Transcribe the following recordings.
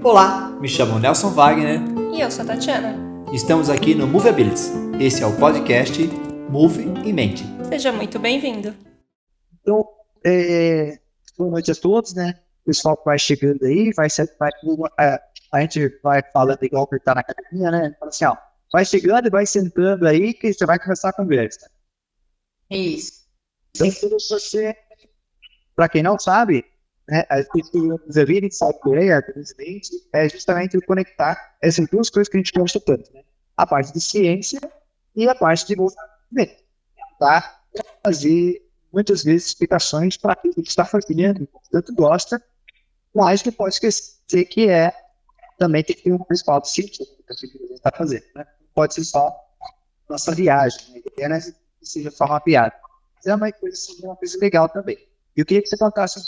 Olá, me chamo Nelson Wagner. E eu sou a Tatiana. Estamos aqui no Moveabilities. Esse é o podcast Move em Mente. Seja muito bem-vindo. Então, boa noite a todos, né? O pessoal que vai chegando aí, a gente vai falando igual que tá na academia, né? Fala assim, ó, vai chegando e vai sentando aí que você vai começar a conversa. Isso. Então, se você, para quem não sabe, né, a Moveability Software, presidente, é justamente conectar essas duas coisas que a gente gosta tanto, né? A parte de ciência e a parte de movimento, tá? Fazer muitas vezes explicações para aquilo que está fazendo, tanto gosta, mas que pode esquecer que também tem que ter um respaldo científico para aquilo que você está fazendo, né? Não pode ser só nossa viagem, né? A ideia não é que seja só uma piada. Mas é uma coisa legal também. E eu queria que você contasse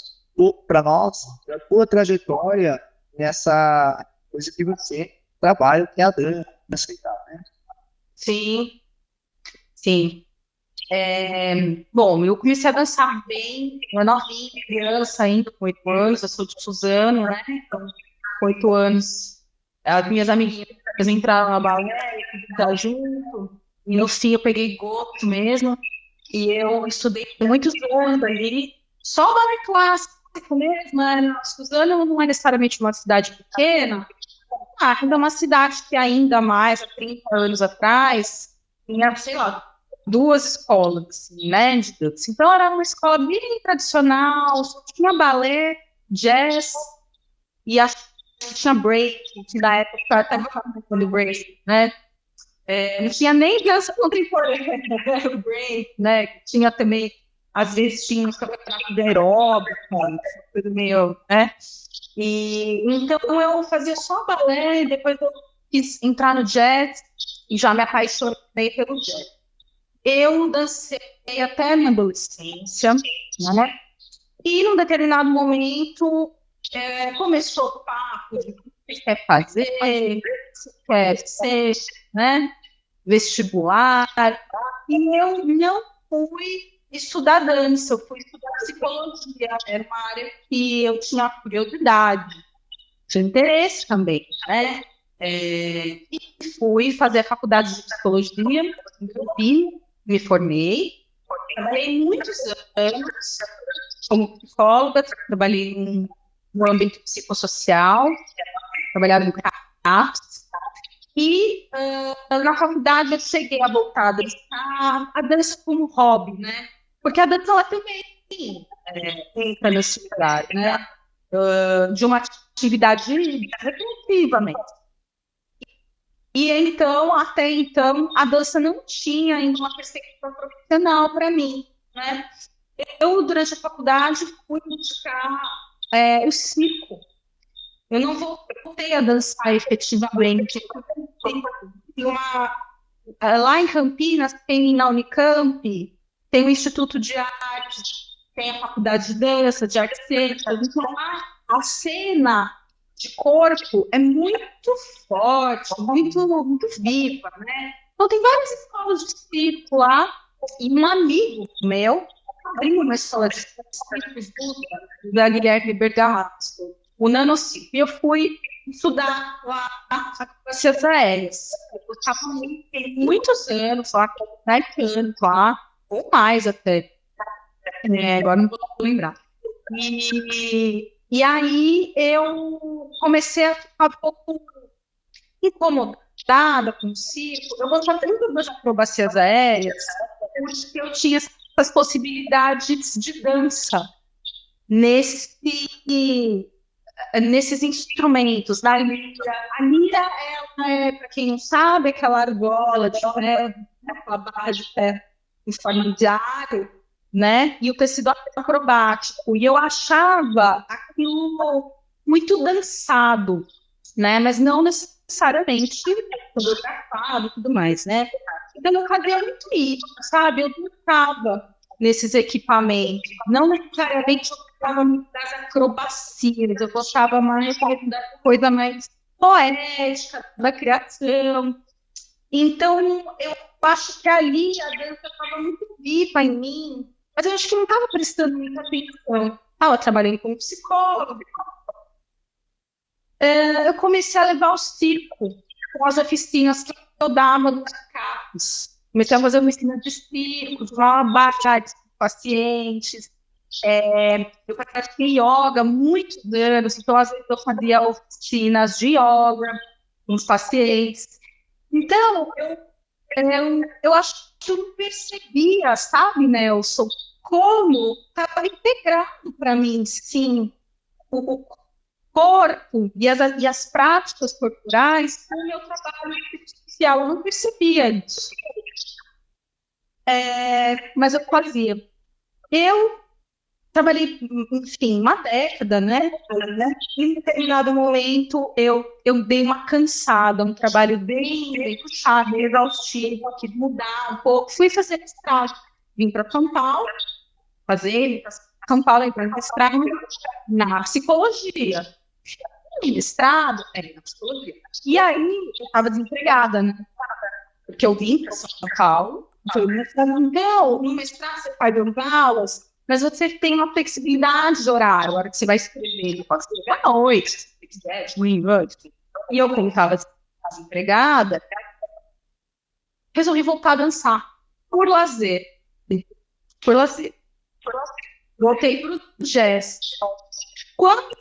para nós a sua trajetória nessa coisa que você trabalha, que é a dança e tal, né? Sim. Bom, eu comecei a dançar bem, eu era novinha, criança ainda, com 8 anos, eu sou de Suzano, né? Então, com 8 anos, as minhas amiguinhas entraram na balé, eu junto, e no fim eu peguei gosto mesmo, e eu estudei muitos anos ali, só balé clássico mesmo, né? Suzano não é necessariamente uma cidade pequena, ainda é uma cidade que ainda mais, há 30 anos atrás, tinha, sei lá, 2 escolas, assim, né, de dança. Então, era uma escola bem tradicional, só tinha balé, jazz, e tinha break, que na época até falando break, né, não tinha nem dança contemporânea, né, break, né, tinha também, às vezes tinha uns campeonatos de aeróbica, coisa meio, né, e então eu fazia só balé, depois eu quis entrar no jazz, e já me apaixonei pelo jazz. Eu dancei até a minha adolescência, né? E num determinado momento começou o papo de o que você quer fazer, o que você quer ser, né? Vestibular. E eu não fui estudar dança, eu fui estudar psicologia. Era uma área que eu tinha curiosidade, tinha interesse também, né? E fui fazer a faculdade de psicologia, me formei, trabalhei muitos anos como psicóloga, trabalhei no âmbito psicossocial, trabalhava no CAPS, e na faculdade eu cheguei a voltar a dançar, a dança como hobby, né? Porque a dança ela também entra nesse lugar, né? De uma atividade recreativa mesmo. E então, até então, a dança não tinha ainda uma perspectiva profissional para mim, né? Eu, durante a faculdade, fui buscar o circo. Eu não voltei a dançar efetivamente. Lá em Campinas, tem na Unicamp, tem o Instituto de Arte, tem a Faculdade de Dança, de Artes Cênicas. Então, a cena de corpo é muito forte, muito viva, né? Então, tem várias escolas de circo lá, e um amigo meu abriu uma escola de circo da Guilherme Bergamasco, o Nanocirco. E eu fui estudar lá acrobacias aéreas. Eu estava muitos anos lá, 10 anos lá, ou mais até. Agora não vou lembrar. E aí eu comecei a ficar um pouco incomodada com o circo. Eu gostava muito das acrobacias aéreas. Eu acho que eu tinha essas possibilidades de dança nesses instrumentos. A lira, ela é, para quem não sabe, aquela argola de ferro, aquela barra de ferro em forma de área, né? E o tecido acrobático. E eu achava aquilo muito dançado, né? Mas não necessariamente fotografado e tudo mais, né? Então eu queria muito isso, sabe? Eu brincava nesses equipamentos, não necessariamente eu gostava muito das acrobacias, eu gostava mais da coisa mais poética, da criação. Então, eu acho que ali a dança estava muito viva em mim, mas eu acho que não estava prestando muita atenção. Eu trabalhei como psicóloga, eu comecei a levar o circo com as oficinas que eu dava nos CAPs. Comecei a fazer oficina de circo, de malabar de pacientes. Eu pratiquei yoga há muitos anos, então às vezes eu fazia oficinas de yoga com os pacientes. Então, eu acho que eu não percebia, sabe, Nelson, como estava integrado para mim, sim, o corpo e as práticas corporais com o meu trabalho artificial. Eu não percebia isso. Mas eu fazia. Eu trabalhei, enfim, uma década, né? Em determinado momento, eu dei uma cansada, um trabalho bem puxado, bem exaustivo, quis mudar um pouco. Fui fazer mestrado. Vim para São Paulo, entrar em mestrado na psicologia. Mestrado na psicologia. E aí, eu estava desempregada, né? Porque eu vim para São Paulo, falei, não, no mestrado você faz aulas, mas você tem uma flexibilidade de horário, a hora que você vai escrever, pode escrever à noite, se quiser, de manhã. E eu, como estava desempregada, resolvi voltar a dançar, por lazer. Voltei para o jazz. Quando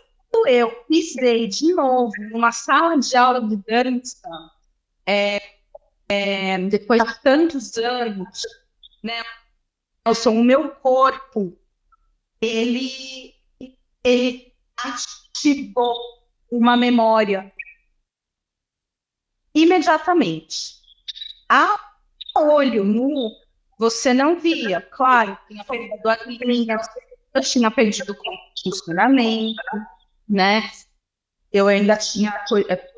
eu pisei de novo numa sala de aula de dança, depois de tantos anos, né, o meu corpo, ele ativou uma memória imediatamente. A olho nu, você não via, claro, tinha perdido a linha, eu tinha perdido o funcionamento, né? Eu ainda tinha coisa que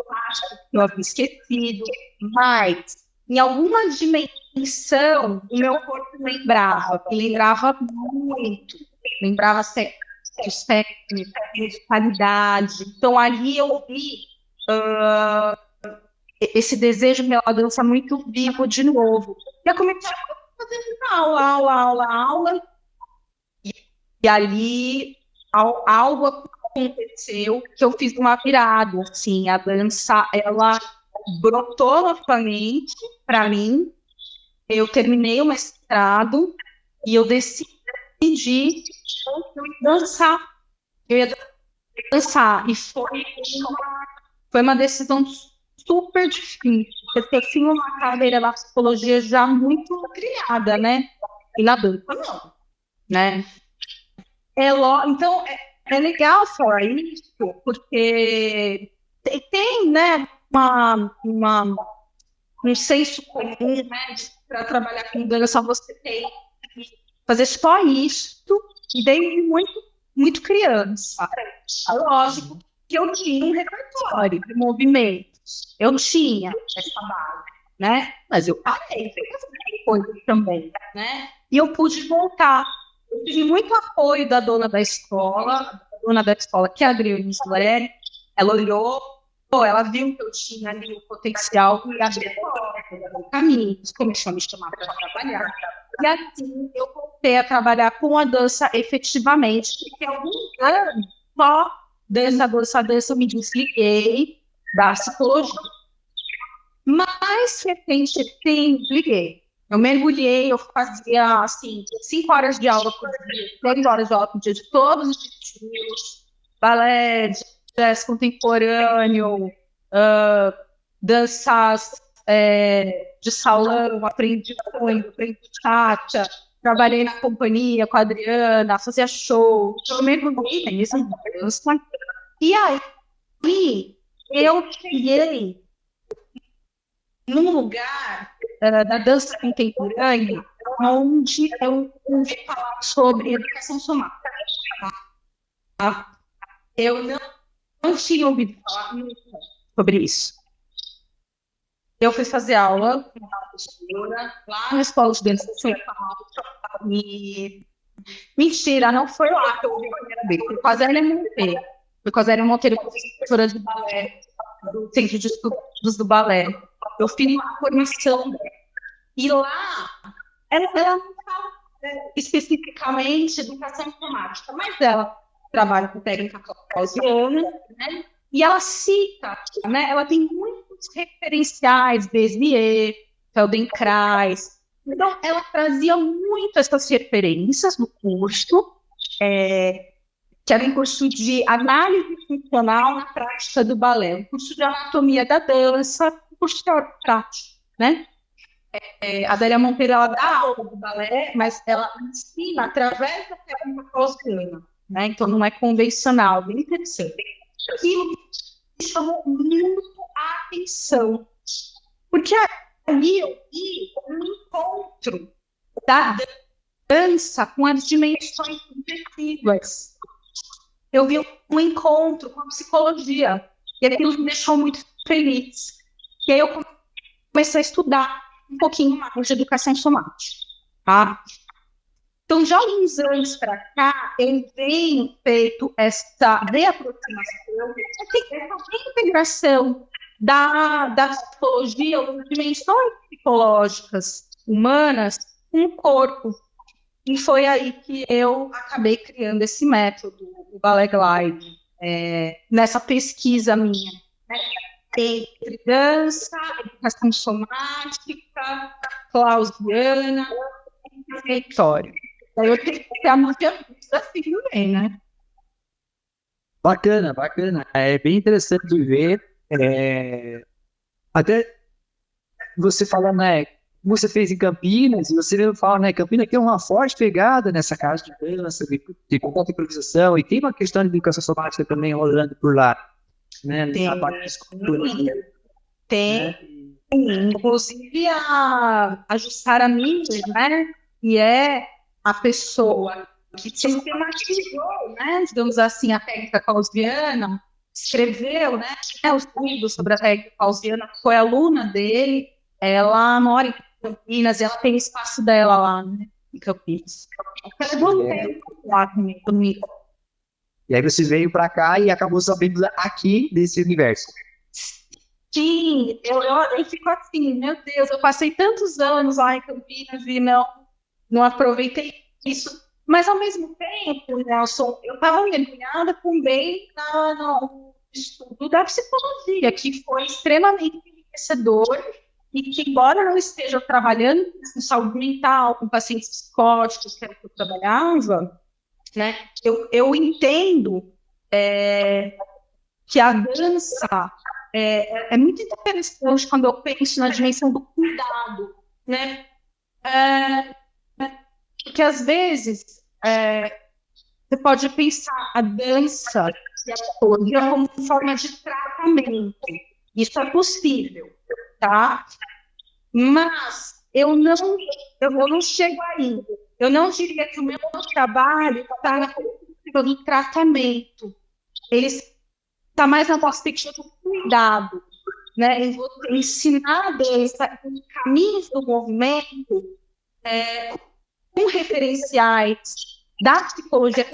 eu havia esquecido, mas em alguma dimensão o meu corpo lembrava muito, lembrava certos técnicos, de qualidade. Então ali eu vi esse desejo pela dança muito vivo de novo. E eu comecei a fazer aula, e ali algo aconteceu que eu fiz uma virada, assim, a dança, ela brotou novamente para mim. Eu terminei o mestrado e eu decidi dançar. Eu ia dançar e foi uma decisão super difícil, porque eu tinha uma carreira na psicologia já muito criada, né? E na dança não, né? Então, é legal falar isso, porque tem, né, um senso comum, né, para trabalhar com dança, você tem que fazer só isso, e desde muito criança. Lógico que eu tinha um repertório de movimentos, eu tinha essa base, né, mas eu parei, fiz coisas também, né, e eu pude voltar. Eu tive muito apoio da dona da escola, que é a Adriane Sleri. Ela olhou, ela viu que eu tinha ali o potencial e abriu caminhos, começou a me chamar para trabalhar. E assim eu voltei a trabalhar com a dança efetivamente, porque alguns anos só dança, eu me desliguei da psicologia. Mais recentemente, liguei. Eu mergulhei, eu fazia, assim, 5 horas de aula por dia, 10 horas de aula por dia, de todos os estilos, balé, jazz contemporâneo, danças de salão, aprendi tango, aprendi chácha, trabalhei na companhia com a Adriana, fazia show, eu mergulhei nisso, e aí eu cheguei num lugar da dança contemporânea onde eu ouvi falar sobre educação somática. Eu não tinha ouvido falar sobre isso. Eu fui fazer aula lá na escola de dança e mentira, não foi lá que eu ouvi a primeira vez. Foi com a Zélia Monteiro. Professora de balé do Centro de Estudos do Balé. Eu fiz uma formação e lá ela não fala especificamente educação informática, mas ela trabalha com técnica causiana, né? E ela cita, né? Ela tem muitos referenciais, Bézier, Feldenkrais. Então, ela trazia muito essas referências no curso, que era um curso de análise funcional na prática do balé, um curso de anatomia da dança, um curso teórico prático, né? A Adélia Monteiro, ela dá aula do balé, mas ela ensina através da técnica gaussiana, né? Então, não é convencional, bem interessante. E me chamou muito a atenção, porque ali eu vi um encontro da dança com as dimensões subjetivas. Eu vi um encontro com a psicologia, e aquilo me deixou muito feliz. E aí eu comecei a estudar um pouquinho mais de educação somática, tá? Então, já há uns anos para cá, eu venho feito essa reaproximação, essa integração da psicologia, das dimensões psicológicas humanas com o corpo. E foi aí que eu acabei criando esse método, o Ballet Glide, nessa pesquisa minha, né? Entre dança, educação somática, clausiana e território. Daí eu tenho que ter a música assim também, né? Bacana, bacana. É bem interessante de ver. Até você fala, né? Você fez em Campinas, e você mesmo fala, né? Campinas tem uma forte pegada nessa casa de dança, de contato e improvisação, e tem uma questão de educação somática também rolando por lá, né? Tem. A parte de escultura. Tem. Né? Inclusive a Jussara Miller, né? E é a pessoa que sistematizou, né? Digamos assim, a técnica clausiana, escreveu, né? Os livros sobre a técnica clausiana, foi aluna dele. Ela mora em Campinas, ela tem espaço dela lá, né? Em Campinas. Lá comigo. E aí você veio para cá e acabou sabendo aqui desse universo. Sim, eu fico assim, meu Deus, eu passei tantos anos lá em Campinas e não aproveitei isso. Mas, ao mesmo tempo, Nelson, eu estava mergulhada também no estudo da psicologia, que foi extremamente enriquecedor e que, embora não esteja trabalhando com saúde mental, com pacientes psicóticos, que era o que eu trabalhava, né, eu entendo que a dança é muito interessante quando eu penso na dimensão do cuidado, né? Porque, às vezes, você pode pensar a dança e a psicologia como forma de tratamento. Isso é possível, tá? Mas eu não chego aí. Eu não diria que o meu trabalho está na perspectiva do tratamento. Ele está mais na perspectiva do cuidado, né? Em você ensinar a dança os caminhos do movimento com referenciais da psicologia,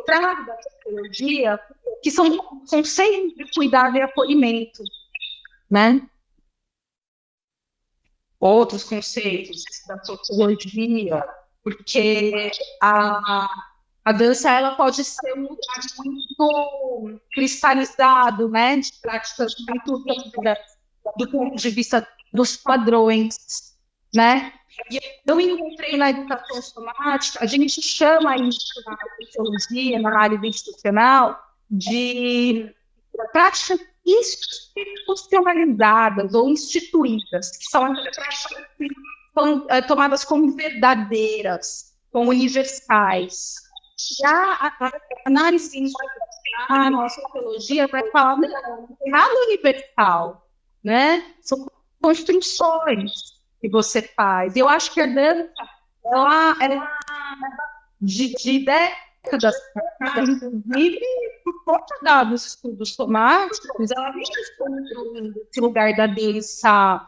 da psicologia, que são conceitos de cuidado e acolhimento, né? Outros conceitos da sociologia, porque a dança ela pode ser um lugar muito cristalizado, né, de práticas muito rígidas do ponto de vista dos padrões, né? E eu encontrei na educação somática, a gente chama isso na psicologia, na área institucional, de práticas institucionalizadas ou instituídas, que são as práticas que são tomadas como verdadeiras, como universais. Já a análise institucional, a nossa sociologia vai falar nada universal, né? São construções que você faz. Eu acho que a dança, ela de décadas, inclusive, por conta dos estudos somáticos, ela vem construindo esse lugar da dança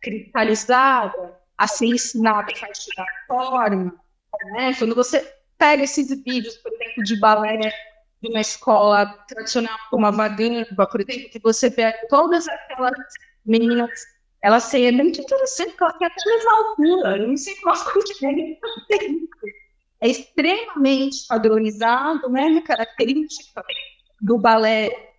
cristalizada, a ser ensinada a partir da forma, né? Quando você pega esses vídeos, por exemplo, de balé de uma escola tradicional como a Vagamba, por exemplo, que você vê todas aquelas meninas, elas é muito interessante, porque elas têm até mesma altura, eu não sei qual é extremamente padronizado, né, característica do balé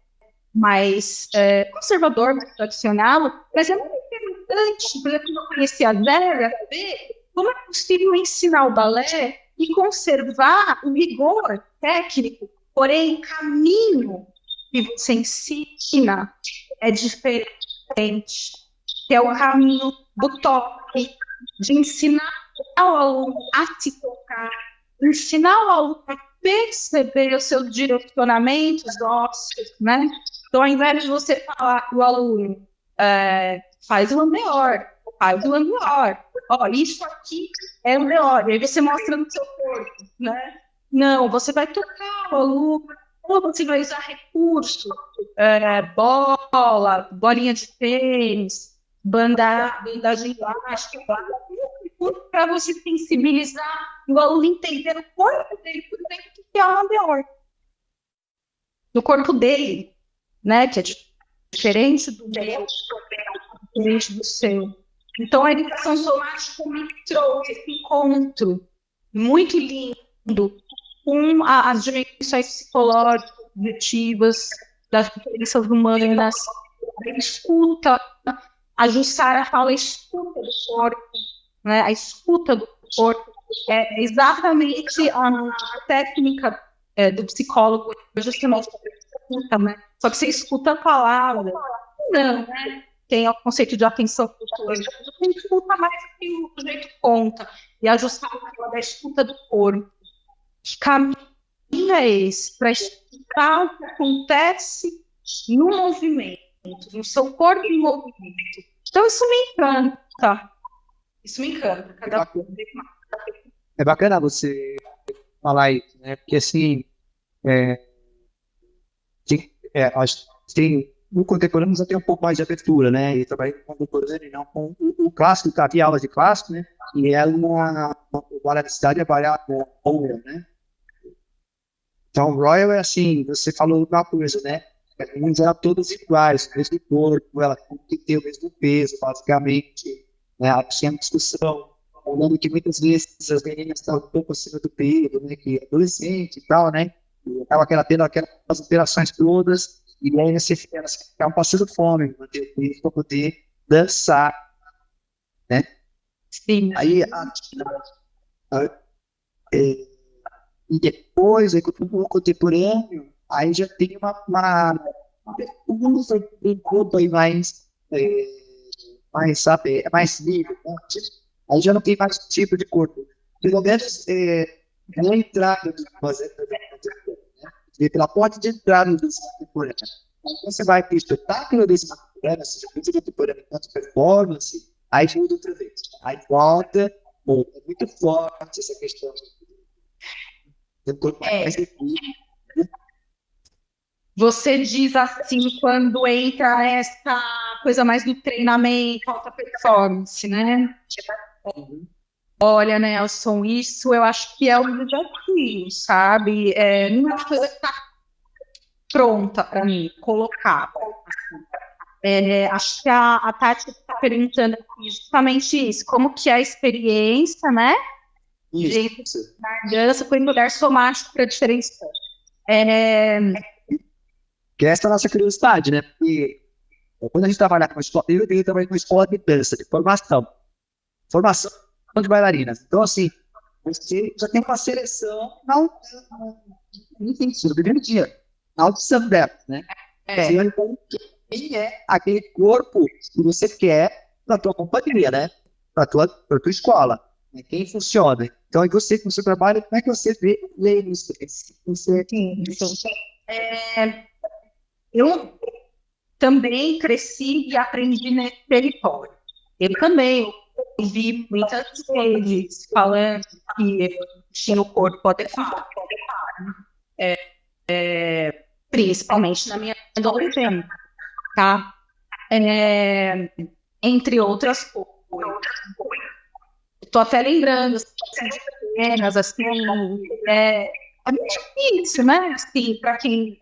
mais conservador, mais tradicional, mas é muito interessante, por exemplo, eu conheci a Vera, ver como é possível ensinar o balé e conservar o rigor técnico, porém o caminho que você ensina é diferente, que é o caminho do toque, de ensinar o aluno a se tocar, ensinar o aluno a perceber os seus direcionamentos ósseos, né? Então, ao invés de você falar para o aluno, faz o melhor, ó, isso aqui é o melhor, e aí você mostra no seu corpo, né? Não, você vai tocar o aluno, ou você vai usar recurso, bolinha de tênis, bandagem elástica, para você sensibilizar o aluno entender o corpo dele por dentro que é o melhor. No corpo dele, né? Que é diferente do meu, diferente do seu. Então, a educação somática me trouxe esse encontro muito lindo com as dimensões psicológicas, objetivas, das diferenças humanas, a escuta, a Jussara fala escuta do corpo, né? A escuta do corpo é exatamente a técnica do psicólogo, justamente a escuta, né? Só que você escuta a palavra, não, né? Tem o conceito de atenção cultural, você escuta mais do que o jeito conta, e a Jussara fala da escuta do corpo. Que caminho é esse para escutar o que acontece no movimento, no seu corpo em movimento? Então, isso me encanta. Isso me encanta. É bacana você falar isso, né? Porque, assim, acho que no contemporâneo já tem um pouco mais de abertura, né? E trabalhei com o contemporâneo e não com o clássico, que havia aulas de clássico, né? E ela, a necessidade é variar com Royal, né? Então, Royal é assim, você falou uma coisa, né? As meninas eram todas iguais, o mesmo corpo, ela tem que ter o mesmo peso, basicamente, né? Tinha uma discussão, falando que muitas vezes as meninas estavam um pouco acima do peso, né? Que é adolescente e tal, né? E estava tendo aquelas operações todas, e aí elas ficavam passando fome, manter o peso para poder dançar, né? Sim. Aí, e depois, no contemporâneo, aí já tem um corpo aí mais, sabe, mais livre, né? Aí já não tem mais tipo de corpo. Pelo menos na entrada do pela porta de entrada do contemporâneo. Então você vai ter espetáculo desse contemporâneo, seja muito contemporâneo, tanto performance, aí muda outra vez. Aí volta, bom, é muito forte essa questão. Você diz assim, quando entra essa coisa mais do treinamento, alta performance, né? Olha, Nelson, isso eu acho que é um desafio, sabe? Não é uma coisa que está pronta para mim, colocar. Acho que a Tati está perguntando aqui justamente isso, como que é a experiência, né? Isso. Da dança com o olhar somático para diferentes coisas. Que essa é a nossa curiosidade, né? Porque quando a gente trabalha com escola, eu tenho também com escola de dança, de formação de bailarinas. Então, assim, você já tem uma seleção no primeiro dia, na audição delas, né? Você olha quem é aquele corpo que você quer para a tua companhia, né? Para a tua escola. Né? Quem funciona. Então, e você, com o seu trabalho, como é que você lê isso? Eu também cresci e aprendi nesse território. Eu também ouvi muitas vezes falando que tinha o corpo adequado, principalmente na minha adolescência, tá? Entre outras coisas. Estou até lembrando, assim, é muito difícil, né? Assim, para quem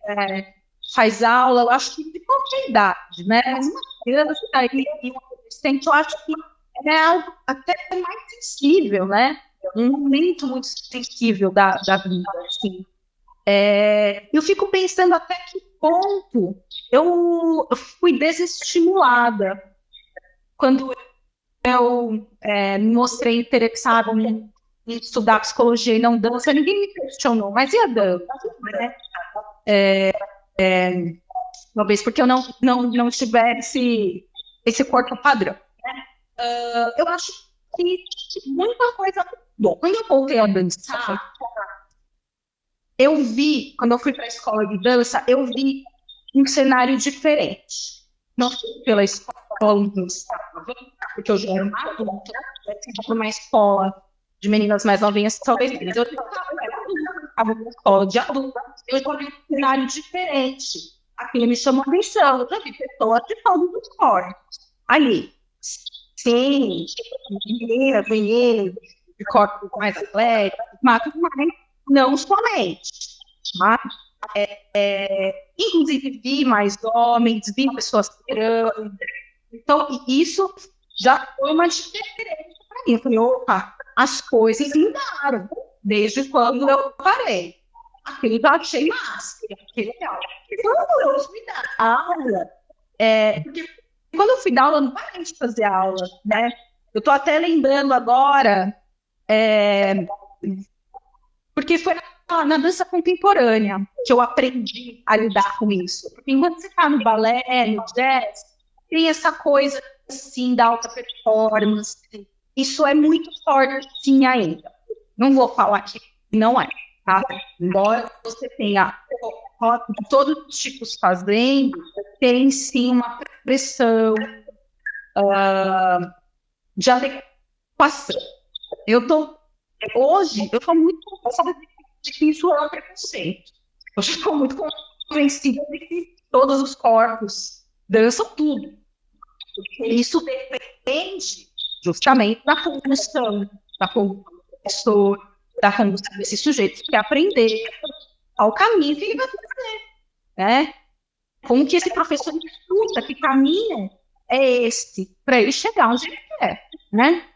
faz aula, eu acho que de qualquer idade, né? Mas uma criança aí, um adolescente, eu acho que é algo até mais sensível, né? Um momento muito sensível da vida, assim. Eu fico pensando até que ponto, eu fui desestimulada quando eu me mostrei interessada em estudar psicologia e não dança. Ninguém me questionou, mas e a dança? Né? Talvez porque eu não tivesse esse corpo padrão. Eu acho que muita coisa mudou. Quando eu voltei a dançar, eu vi, quando eu fui para a escola de dança, eu vi um cenário diferente. Não fui pela escola onde eu estava, porque eu já era uma adulta, para uma escola de meninas mais novinhas, talvez eu estava numa escola de adulta, eu vi um cenário diferente. Aquilo me chamou a atenção, eu já vi pessoas de todos os corpos ali. Sim, meninas, de corpos mais atléticos, mas não somente. Tá? Inclusive, vi mais homens, vi pessoas trans. Então, isso já foi uma diferença para mim. Eu falei, opa, as coisas mudaram desde quando eu parei. Aquilo eu achei massa, aquele legal. Quando eu fui dar aula, porque quando eu fui dar aula, eu não parei de fazer aula, né? Eu estou até lembrando agora, porque foi na dança contemporânea que eu aprendi a lidar com isso. Porque enquanto você está no balé, no jazz, tem essa coisa assim da alta performance. Isso é muito forte sim ainda. Não vou falar que não é, tá? Embora você tenha de todos os tipos fazendo, tem sim uma pressão de adequação. Hoje, eu estou muito convencida de que isso é um preconceito. Eu estou muito convencida de que todos os corpos dançam tudo. Isso depende justamente da condição, da condição, da condição desse sujeito que quer aprender ao caminho que ele vai fazer, né? Como que esse professor estuda, que caminho é esse, para ele chegar onde ele quer, né?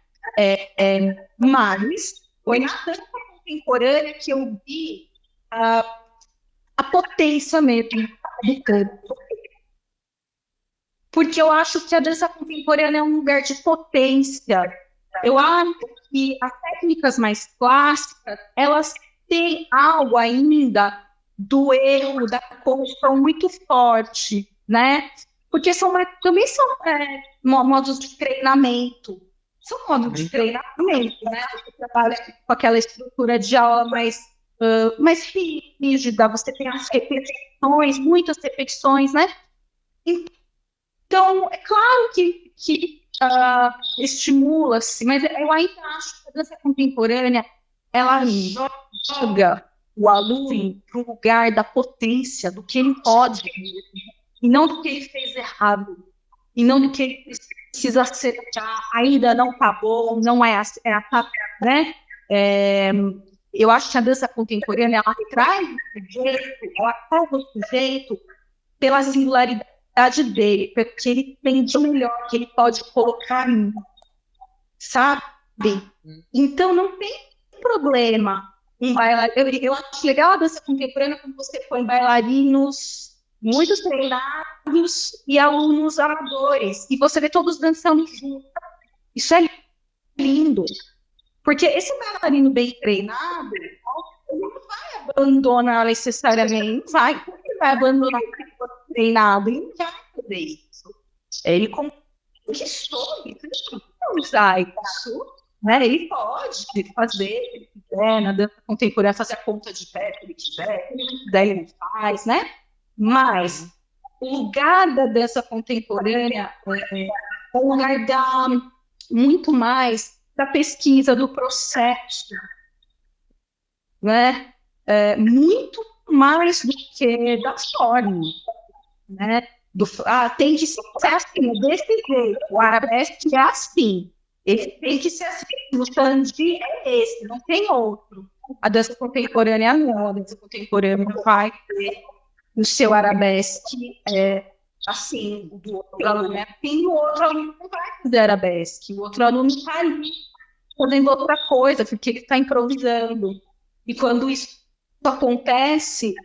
Mas foi na dança contemporânea que eu vi a potência mesmo do canto. Porque eu acho que a dança contemporânea é um lugar de potência. Eu acho que as técnicas mais clássicas, elas têm algo ainda do erro, da corrupção muito forte, né? Porque também são modos de treinamento. São modos de treinamento, né? Você trabalha com aquela estrutura de aula mais rígida, você tem as repetições, muitas repetições, né? Então, é claro que estimula-se, mas eu ainda acho que a dança contemporânea, ela joga o aluno para o lugar da potência, do que ele pode, e não do que ele fez errado, e não do que ele precisa acertar, ainda não está bom, não é né? Eu acho que a dança contemporânea, ela traz o sujeito pela singularidade dele, porque ele tem de melhor que ele pode colocar em, sabe? Então não tem problema um bailarino. Eu acho legal a dança contemporânea quando você põe bailarinos muito treinados e alunos amadores, e você vê todos dançando juntos. Isso é lindo, porque esse bailarino bem treinado, ele não vai abandonar necessariamente, não vai abandonar o treinado, ele não vai fazer isso. Ele conquistou isso, ele não usar isso, né? Ele pode fazer, se ele quiser, na dança contemporânea, fazer a ponta de pé, se ele quiser, ele faz, né? Mas o lugar da dança contemporânea é um lugar muito mais da pesquisa, do processo, né? Muito mais do que da forma, né? Tem que ser assim, desse jeito. O arabesque é assim. Ele tem que ser assim. O Xandi é esse, não tem outro. A dança contemporânea não. A dança contemporânea vai ter o seu arabesque assim, o do outro aluno é assim, o outro aluno não vai fazer arabesque, o outro aluno está ali fazendo outra coisa, porque ele está improvisando. E quando isso acontece,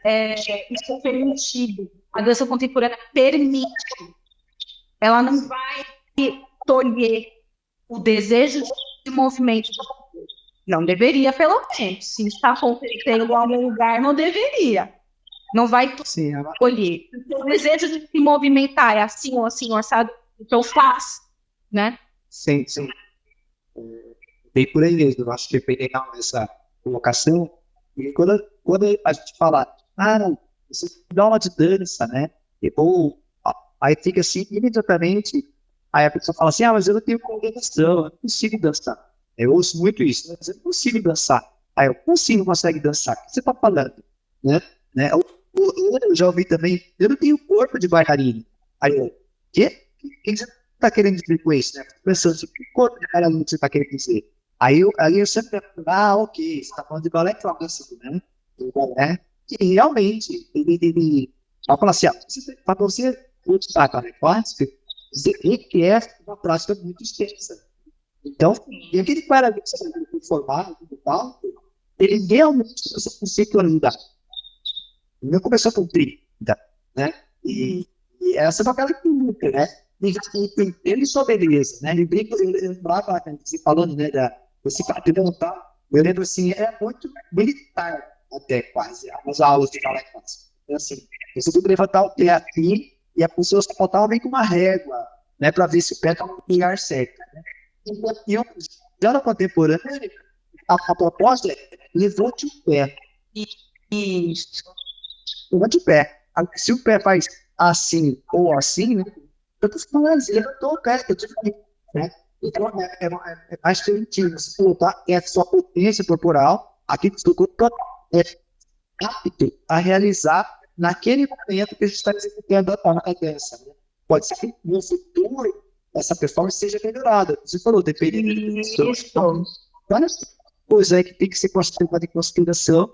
isso é permitido. a dança contemporânea permite. Ela não vai tolher o desejo de movimento. Não deveria, pelo menos. Se está acontecendo em algum lugar, não deveria. Não vai tolher. O desejo de se movimentar é assim ou assim, sabe? Então faz, né? Sim. Bem por aí mesmo. Eu acho que é bem legal essa colocação. E quando a gente fala, não, você dá uma de dança, né? Aí fica assim, imediatamente, aí a pessoa fala assim, mas eu não tenho coordenação, eu não consigo dançar. Eu ouço muito isso, né? Mas eu não consigo dançar. Aí eu, como assim não consegue dançar? O que você está falando? Né? Eu já ouvi também, eu não tenho corpo de bailarina. Aí eu, quê? O que você está querendo dizer com isso? Né? Pensando assim, que corpo de bailarina você está querendo dizer? Aí eu sempre falo, ok, você está falando de balé clássico, né? E realmente, ele fala assim, para você utilizar balé clássico, você tem que é uma prática muito extensa. Então, e aquele cara que você formado no palco, ele realmente precisa conceitualizar. Não começou com 30, né? E essa é uma característica, né? Ele só beleza, né? Ele brinca, ele brava, você falando, né? Você levantar, eu lembro assim, é muito militar até quase, as aulas de balé clássico. Então, assim, você tem que levantar o pé aqui e a pessoa só faltava bem com uma régua, né? Para ver se o pé está no lugar certo, né? E já na contemporânea, a proposta é levante o pé. Isso. Levante o pé. Se o pé faz assim ou assim, né? Eu tô falando, levantou o pé, eu te falei, né? Então, é mais permitido você colocar a sua potência corporal, aqui que o corpo é apto a realizar naquele momento que a gente está executando a dança. Né? Pode ser que no futuro essa performance seja melhorada. Você falou, dependendo da pessoa. Então, várias coisas aí que tem que ser levada em consideração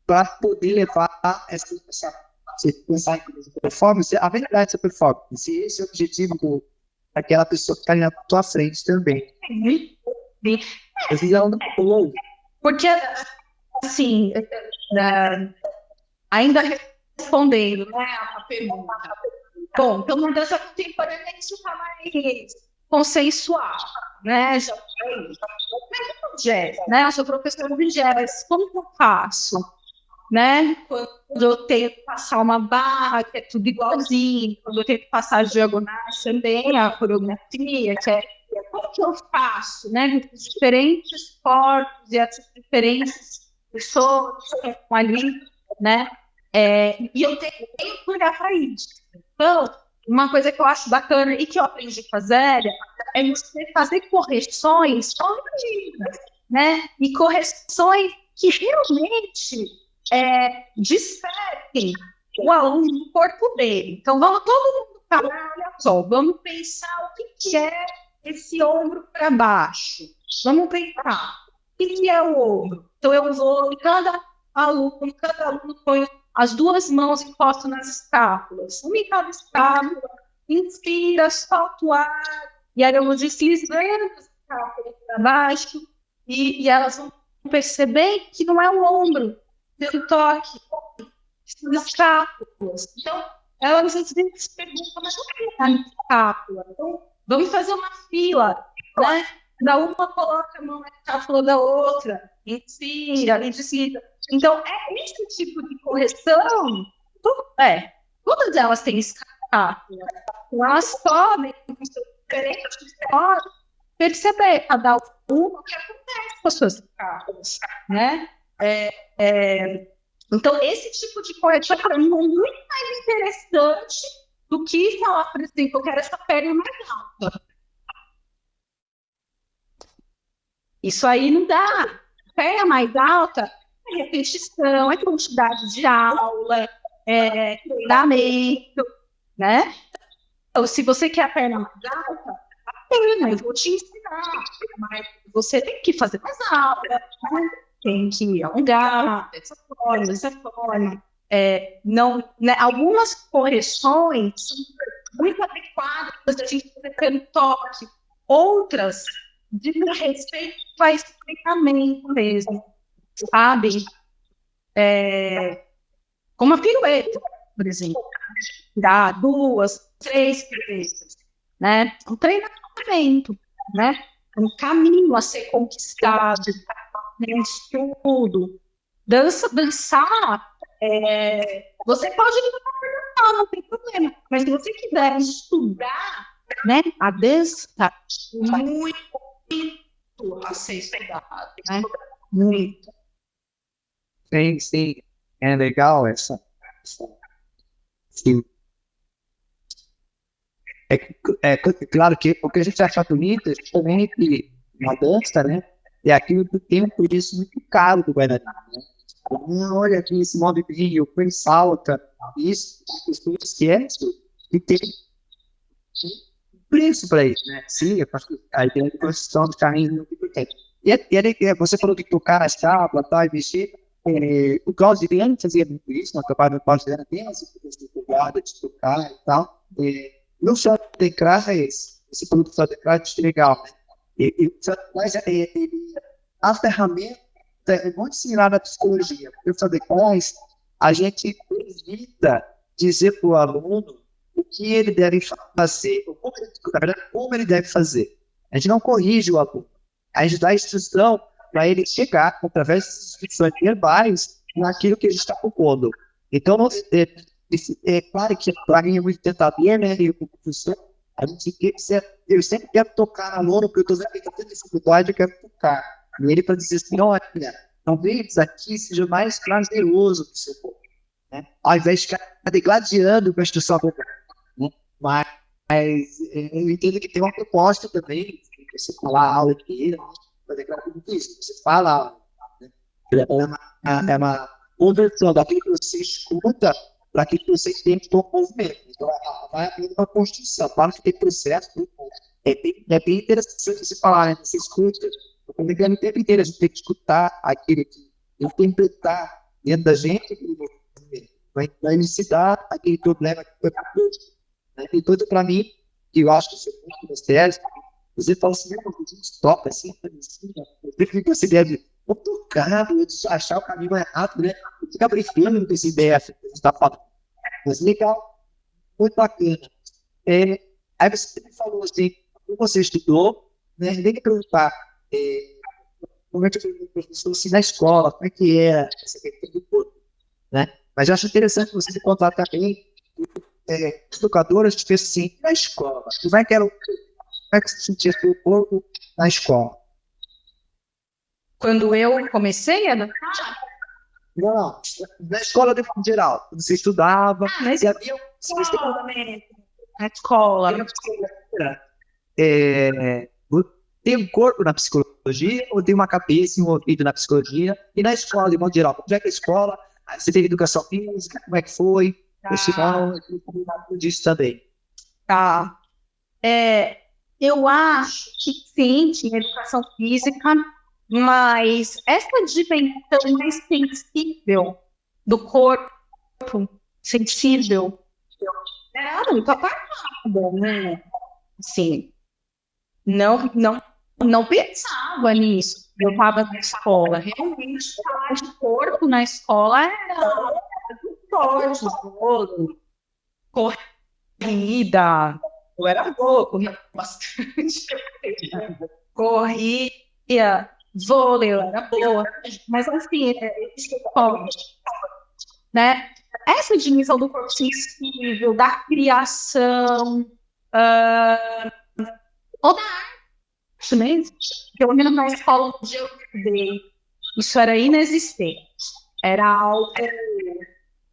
para poder levar essa pensar em performance, a verdade dessa performance. Esse é o objetivo daquela pessoa que está ali na tua frente também. Porque, assim, ainda respondendo, né, a pergunta. Bom, então na dança contemporânea isso está mais consensual, né? Já jazz, né? Eu sou professora de jazz, como que eu faço? Né? Quando eu tenho que passar uma barra, que é tudo igualzinho, quando eu tenho que passar as diagonais também, a coreografia, que é como que eu faço, né? Com os diferentes corpos e as diferentes pessoas que estão ali, né? E eu tenho que olhar para isso. Então, uma coisa que eu acho bacana e que eu aprendi com a Zélia é você fazer correções contínuas, né? E correções que realmente despertem o aluno no corpo dele. Então, vamos todo mundo falar, olha só, vamos pensar o que é esse ombro para baixo. Vamos pensar, o que é o ombro? Então, eu vou, cada aluno põe as duas mãos encostam nas escápulas, uma em cada escápula, inspira, solta o ar, e aí eu vou deslizando as escápulas para baixo, e elas vão perceber que não é o ombro, pelo toque, são escápulas. Então, elas às vezes se perguntam, mas o que é a escápula? Então, vamos fazer uma fila, né? Da uma coloca a mão na escápula da outra, inspira, desliza. Então, esse tipo de correção, todas elas têm escápula. Elas podem, com diferentes formas, perceber cada uma o que acontece com as suas escápulas, né? Então, esse tipo de correção é muito mais interessante do que falar, por exemplo, eu quero essa perna mais alta. Isso aí não dá. Perna mais alta é repetição, é quantidade de aula, é treinamento, né? Então, se você quer a perna mais alta, eu vou te ensinar, mas você tem que fazer mais aula, né? Tem que alongar dessa forma. Não, né? Algumas correções são muito adequadas a gente fazer pelo toque, outras de respeito ao explicamento mesmo, sabe? Como a pirueta, por exemplo, dá 2, 3 vezes, né? Um treinamento, né? Um caminho a ser conquistado, um estudo. Dançar, você pode não tem problema. Mas se você quiser estudar, né, a dança, muito a ser estudado, né? Muito. Sim. É legal sim. Claro que o que a gente acha bonito é justamente uma dança, né? É aquilo que tem um preço muito caro do bailarino, né? Olha aqui, se move brilho, põe salta, isso, as pessoas esquecem que tem preço para isso, né? Sim, aí tem a construção do carrinho muito importante. Você falou de tocar as tábuas, tal, e mexer. O Cláudio Adriano fazia muito isso, na trabalho do Cláudio Adriano tem essa coisa de tocar e tal. Não só teclar é esse produto só teclar é legal, né? Mas a ferramenta é muito similar à psicologia. Porque o só teclar, a gente evita dizer para o aluno o que ele deve fazer, como ele deve fazer. A gente não corrige o aluno. A gente dá a instrução para ele chegar, através das instruções verbais, naquilo que ele está propondo. Então, claro que para mim é muito tentador, né? Eu, como professor, eu sempre quero tocar no aluno, porque eu estou vendo que ele tem dificuldade, eu quero tocar nele para dizer assim, olha, talvez aqui seja mais prazeroso para o seu corpo, né? Ao invés de ficar degladiando com a instrução verbal, né? Mas eu entendo que tem uma proposta também, você falar a aula inteira, né? Fazer tudo isso, você fala, né? É uma conversão daquilo que você escuta para aquilo que você tem que tomar movimento. Então, vai havendo uma construção, claro que tem processo, é bem interessante você falar, né? Você escuta, o tempo inteiro a gente tem que escutar aquilo que interpretar dentro da gente aquele movimento, vai elucidar aquele problema que foi proposto, né? E tudo para mim, que eu acho que isso é muito mistério. Você fala assim, meu, a gente toca assim, eu fico com essa ideia de tocar, achar o caminho mais rápido, né? Fica brincando com essa ideia que você está falando. Mas legal, muito bacana. Aí você falou assim, como você estudou, né? Nem que perguntar, como é que eu professor assim, na escola, como é que era essa questão do corpo, né? Mas eu acho interessante você se contar também, educadoras que fez assim, na escola, como é que você sentia seu corpo na escola? Quando eu comecei a dançar, Não, na escola de forma geral, quando você estudava, mas havia na escola, tem um corpo na psicologia ou tem uma cabeça e um ouvido na psicologia? E na escola, de modo geral, como é que a escola, você teve educação física, como é que foi? Festival, disso também. tá. Eu acho que sim, tinha educação física, mas essa dimensão mais sensível do corpo, sensível, era muito apagada, né? Assim, não pensava nisso. Eu estava na escola, realmente, falar de corpo na escola era forte, corrida. Eu era boa, corria bastante. Corria, vôlei, eu era boa. Mas assim, né? Essa dimensão do corpo sensível, da criação, ou da arte mesmo, pelo menos na escola onde eu estudei, isso era inexistente. Era algo,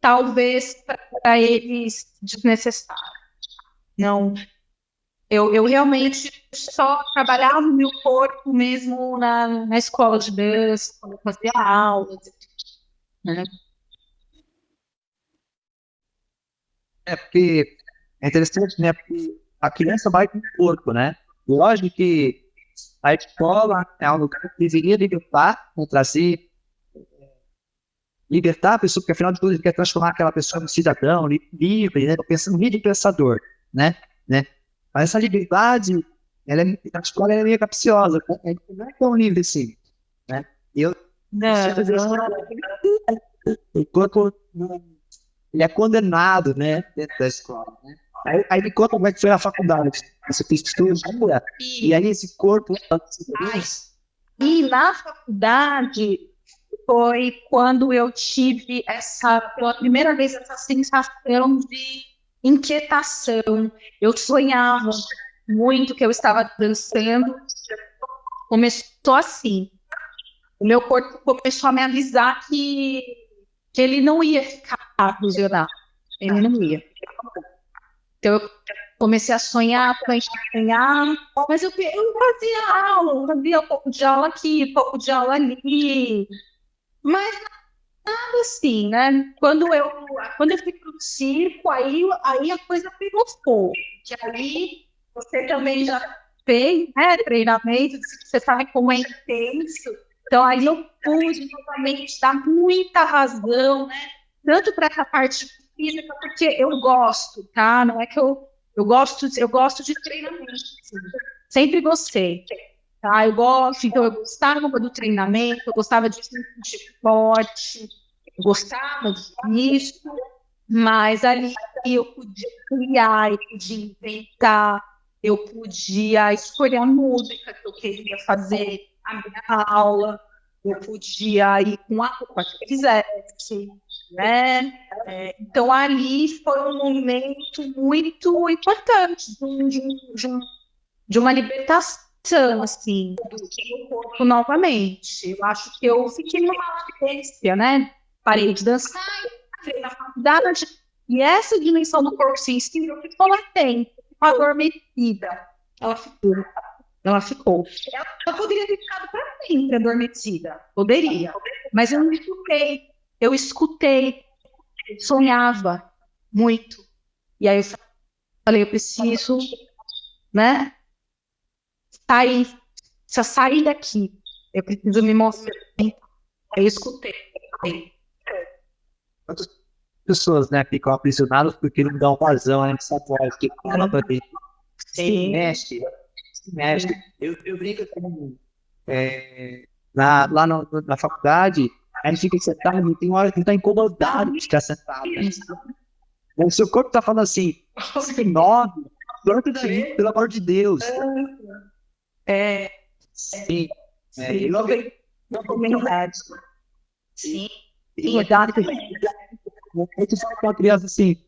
talvez, para eles desnecessário. Não. Eu realmente só trabalhava o meu corpo mesmo na escola de dança, quando eu fazia aulas, né? Porque é interessante, né? Porque a criança vai com o corpo, né? Lógico que a escola é um lugar que deveria libertar, trazer, libertar a pessoa, porque afinal de contas ele quer transformar aquela pessoa num cidadão livre, né? Pensando livre pensador, né? Mas essa liberdade, a escola é meio capciosa, né? Não é tão livre assim, né? O corpo ele é condenado, né, dentro da escola, né? Aí me conta como é que foi a faculdade. Você fez psicologia, e aí esse corpo... E na faculdade foi quando eu tive pela primeira vez, essa sensação de inquietação. Eu sonhava muito que eu estava dançando. Começou assim. O meu corpo começou a me avisar que ele não ia ficar aprisionado. Ele não ia. Então eu comecei a sonhar, mas eu fazia aula, eu fazia um pouco de aula aqui, um pouco de aula ali. Mas nada assim, né? Quando eu fui para o circo, aí a coisa pegou fogo. Que aí você também já fez, né, treinamento, você sabe como é intenso. Então aí eu pude novamente dar muita razão, né? Tanto para essa parte física, porque eu gosto, tá? Não é que eu gosto de treinamento. Assim. Sempre gostei. Tá, então eu gostava do treinamento, eu gostava de sentir forte, eu gostava disso, mas ali eu podia criar, eu podia inventar, eu podia escolher a música que eu queria fazer, a minha aula, eu podia ir com a roupa que eu quisesse, né? Então ali foi um momento muito importante de uma libertação, assim, do meu corpo novamente. Eu acho que eu fiquei numa latência, né? Parei de dançar, entrei na faculdade, e essa dimensão do corpo sensível ficou latente, ficou adormecida. Ela ficou. Ela poderia ter ficado para sempre adormecida, poderia, mas eu não escutei. Eu escutei, sonhava muito. E aí eu falei, eu preciso, né? Sair daqui. Eu preciso me mostrar. Eu escutei. Quantas pessoas, né, ficam aprisionadas porque não dão razão a essa voz que fala pra gente. Se mexe. Eu brinco com... lá na faculdade, a gente fica sentado e tem hora que está incomodado de ficar sentado. Né? O seu corpo está falando assim, 9, dorme daí, pelo amor de Deus. Sim. E logo na comunidade. Sim. Exato. A gente fala com a criança assim,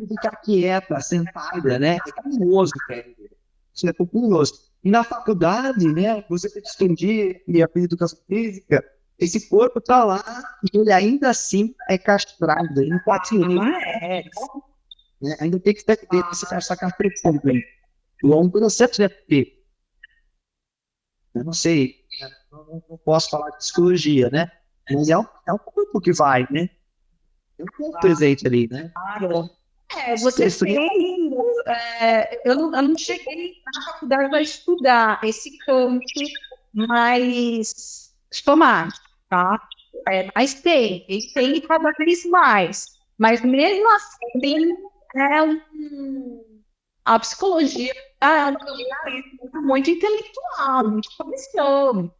ficar quieta, sentada, né? É curioso, cara. Isso é curioso. E na faculdade, né? Você tem que estender e aprender educação física. Esse corpo tá lá e ele ainda assim é castrado, ele não pode ser né? Ainda tem que ter essa castração também. O processo deve ter. Eu não sei, não posso falar de psicologia, né? Mas é um corpo que vai, né? Tem um corpo presente ali, né? Você tem. Eu não cheguei na faculdade para estudar esse campo mais somático, tá? Mas tem cada vez mais. Mas mesmo assim, a psicologia é um campo muito intelectual, muito comercial.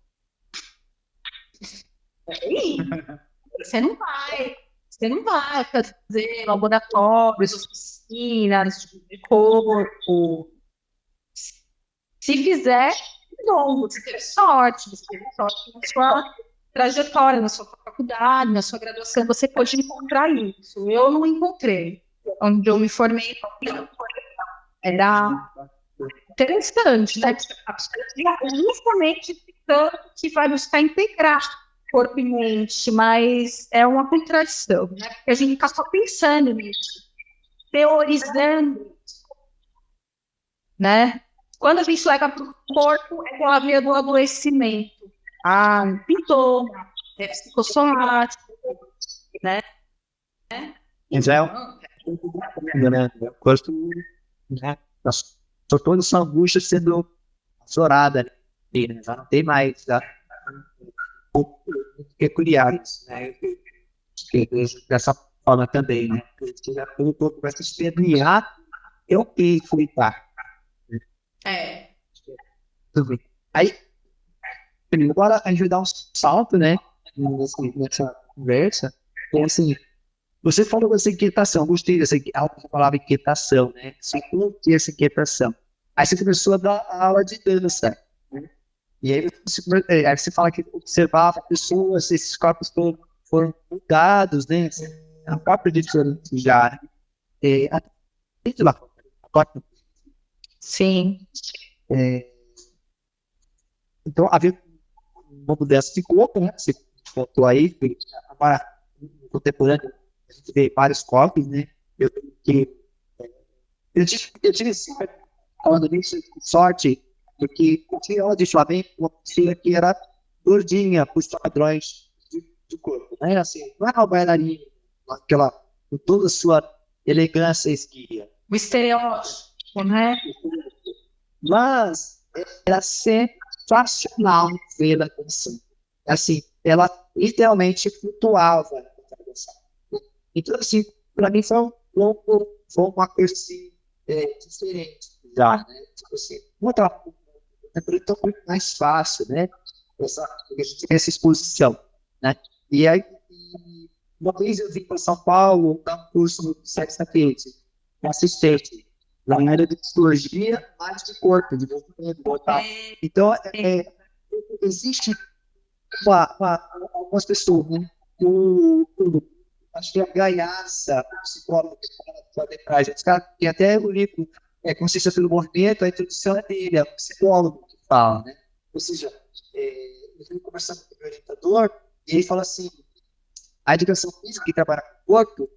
Você não vai fazer laboratórios, oficinas, de corpo. Se fizer, bom, você teve sorte na sua trajetória, na sua faculdade, na sua graduação, você pode encontrar isso. Eu não encontrei. Onde eu me formei, era interessante, né? Justamente tanto que vai buscar integrar corpo e mente, mas é uma contradição, né? Porque a gente fica só pensando nisso, teorizando, né? Quando a gente leva para o corpo, é igual a via do adoecimento. Sintoma, psicossomático, né? Mas né? Eu gosto, né? Só toda essa angústia sendo aflorada, né? Já não tem mais, já peculiares, né? Dessa forma também, né? Porque já pelo corpo vai se espernear, eu que fui tá. Tudo bem. Aí, agora a gente vai dar um salto, né? Nessa conversa. Então, assim, Você falou dessa inquietação, gostei dessa palavra inquietação, né? Você curte essa inquietação. Aí você começou a dar aula de dança, né? E aí você fala que observava pessoas, esses corpos foram mudados, né? A própria diferença já. Sim. Então, havia uma mudança de corpo, né? Você contou aí, agora, no contemporâneo, a gente vê vários corpos, né? Eu tive falando nisso, sorte, porque eu tinha aula de Flamengo, uma pessoa que era gordinha, por padrões de corpo, né? Assim, não era uma bailarina, com toda a sua elegância esguia. O estereótipo, né? Mas era sensacional ver a dança. Assim, ela literalmente flutuava. Então, assim, para mim foi uma coisa assim, diferente já, né? Tipo assim, muito mais fácil, né? Essa exposição, né? E aí, uma vez eu vim para São Paulo dar um curso de sexta-feira, assistente, na área de psicologia, mais de corpo, de movimento, tá? Então, existe algumas pessoas, né? Acho que a Gaiaça, o psicólogo que está detrás, os caras tem até o livro Consciência pelo Movimento, a introdução é dele, é o psicólogo que fala, né? Ou seja, eu fui conversando com o meu orientador e ele fala assim, a educação física que trabalha com o corpo,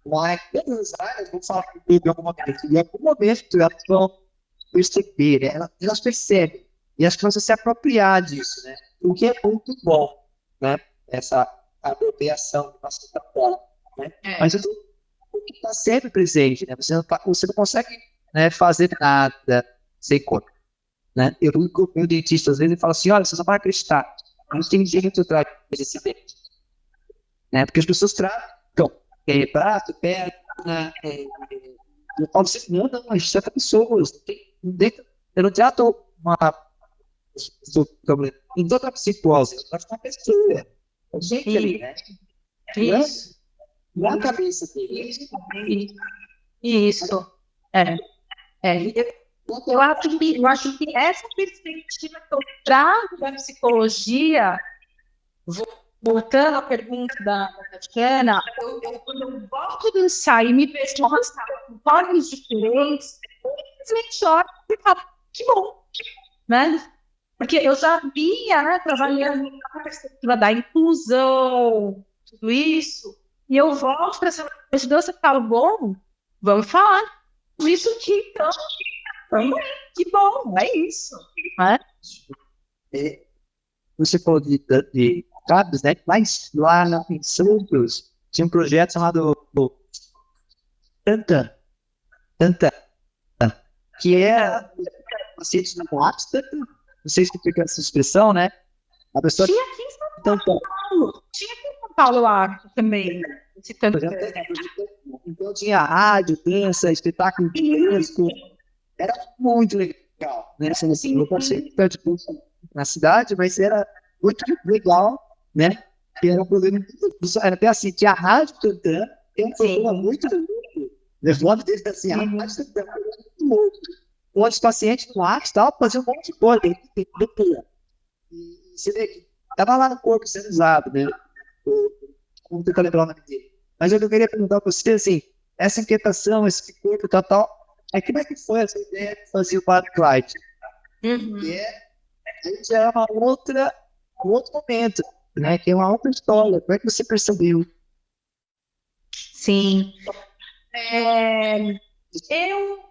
mas todas as áreas vão falar com ele em algum momento, e em algum momento elas vão perceber, elas percebem, e as crianças se apropriar disso, né? O que é muito bom, né? Essa apropriação de nossa forma, né? Mas o que está sempre presente, né? Você não consegue, né, fazer nada sem corpo, né? Eu fui com o meu dentista, às vezes, ele fala assim, olha, você só vai acreditar, não tem jeito de tratar esse dente, né? Porque as pessoas tratam braço, perna, eu falo assim, não, mas certas pessoas, eu não trato problema. Então, a psicose, eu trato uma pessoa, gente ali, né? Isso. Na cabeça dele. Isso. Eu acho que essa perspectiva que eu trago da psicologia, voltando à pergunta da Tatiana, quando eu volto a dançar e me vejo com formas diferentes, eu simplesmente choro e falo, que bom, né? Porque eu já vinha, né, trabalhando na perspectiva da inclusão, tudo isso, e eu volto para essa dança e falo, bom, vamos falar por isso aqui, então, que bom, é isso, né? Você falou de cabos, né? Mas lá em Santos tinha um projeto chamado Tanta, que é pacientes na boate, não sei se fica essa expressão, né? A pessoa tinha aqui em São Paulo, eu acho, também. Então tinha rádio, dança, espetáculo disco. Era muito legal, né? Assim, eu passei na cidade, mas era muito legal, né? Que era um programa, era até assim, tinha a rádio cantando, tem um programa muito o nome dele assim, a rádio cantando, muito louco. Onde os pacientes no ar tal, faziam um monte de coisa, e você vê que estava lá no corpo sendo usado, né? Vamos tentar lembrar o nome dele. Mas eu queria perguntar para você, assim, essa inquietação, esse corpo tal, como é que foi essa ideia de fazer o Padre Clyde? Que já é um outro momento, né? Que é uma outra história. Como é que você percebeu? Sim.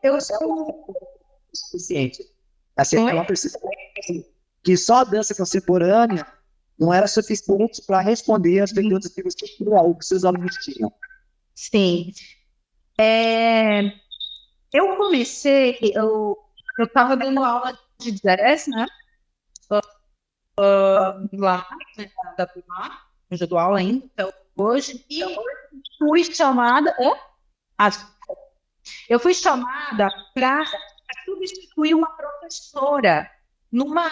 Eu sou suficiente. Assim, ela percebeu que só a dança contemporânea não era suficiente para responder às perguntas que os seus alunos tinham. Sim. Eu comecei, eu estava dando aula de jazz, né? Lá da Primar, eu já dou aula ainda, então, hoje, e fui chamada. Eu fui chamada para substituir uma professora numa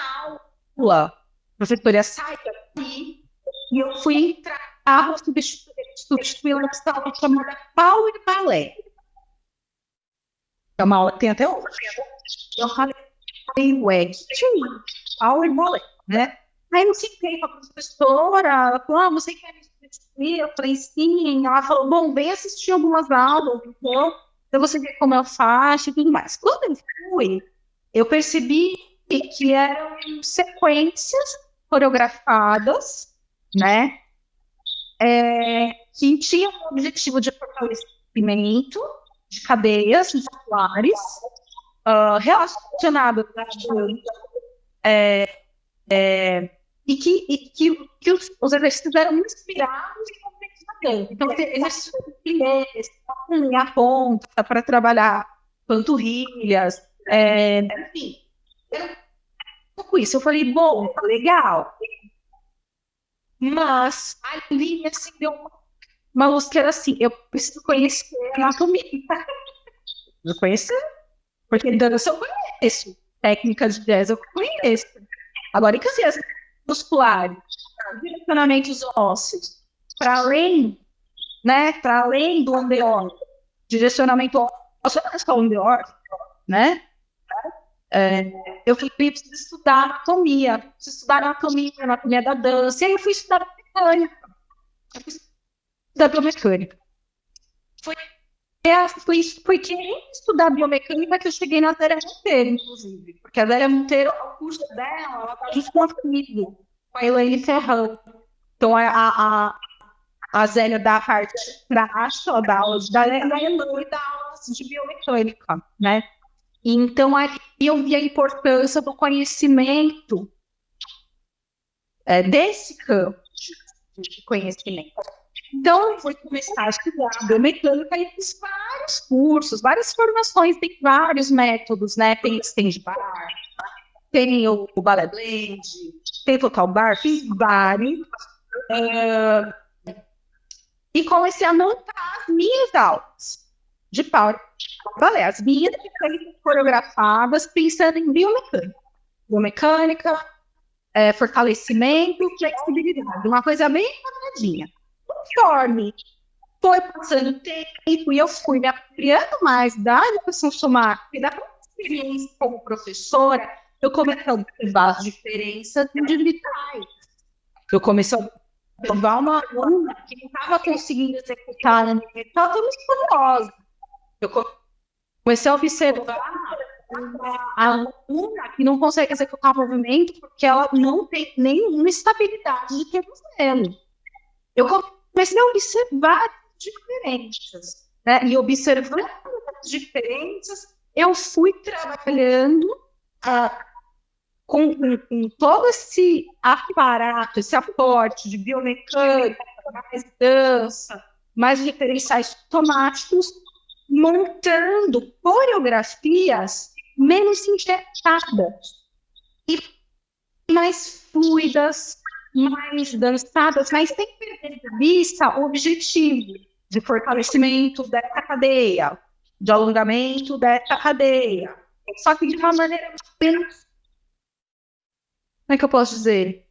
aula. A professora sai daqui e eu fui entrar para substituir substituí ela por uma aula chamada Power Ballet. É uma aula que tem até hoje. Eu falei, ué, Power Ballet, né? Aí eu citei para a professora, ela falou, você quer me substituir? Eu falei, sim. Ela falou, bom, vem assistir algumas aulas, então, para você ver como eu faço e tudo mais. Quando eu fui, eu percebi que eram sequências coreografadas, né? Que tinham o objetivo de fortalecimento de cadeias musculares relacionadas à e que os exercícios eram inspirados em movimentos da dança. Então, exercícios de a ponta para trabalhar panturrilhas, enfim. Era um pouco isso. Eu falei, bom, legal. Mas ali, assim, deu uma luz que era assim, eu preciso conhecer a anatomia. Eu conheço, porque dança eu conheço, técnicas de jazz eu conheço. Agora, e que as musculares, direcionamentos ósseos, para além do andeor, direcionamento ósseo, não é só o andeor, né? Eu preciso estudar anatomia, anatomia da dança, e aí eu fui estudar biomecânica. Foi querendo estudar biomecânica que eu cheguei na Zélia Monteiro, inclusive. Porque a Zélia Monteiro, o curso dela, ela está junto comigo, com a Elaine Ferrão. Então, a Zélia dá a parte prática, ela dá aulas da Elaine e dá aulas de biomecânica, né? Então, aí eu vi a importância do conhecimento desse campo de conhecimento. Então, eu fui começar a estudar biomecânica e fiz vários cursos, várias formações, tem vários métodos, né? Tem stand bar, tem o ballet blend, tem total bar, fiz vários. E comecei a montar as minhas aulas de power ballet, as minhas coreografadas pensando em biomecânica, fortalecimento, flexibilidade, uma coisa bem quadradinha. Conforme foi passando o tempo e eu fui me apropriando mais da educação somática e da experiência como professora, eu comecei a observar as diferenças individuais. Eu comecei a observar uma aluna que não estava conseguindo executar na minha estava muito curiosa. Eu comecei a observar a aluna que não consegue executar o movimento porque ela não tem nenhuma estabilidade de tornozelo. Eu comecei a observar diferenças, né? E observando as diferenças, eu fui trabalhando com todo esse aparato, esse aporte de biomecânica, mais dança, mais referenciais automáticos, montando coreografias menos injetadas e mais fluidas, mais dançadas, mas sem perder de vista o objetivo de fortalecimento dessa cadeia, de alongamento dessa cadeia. Só que de uma maneira menos, como é que eu posso dizer?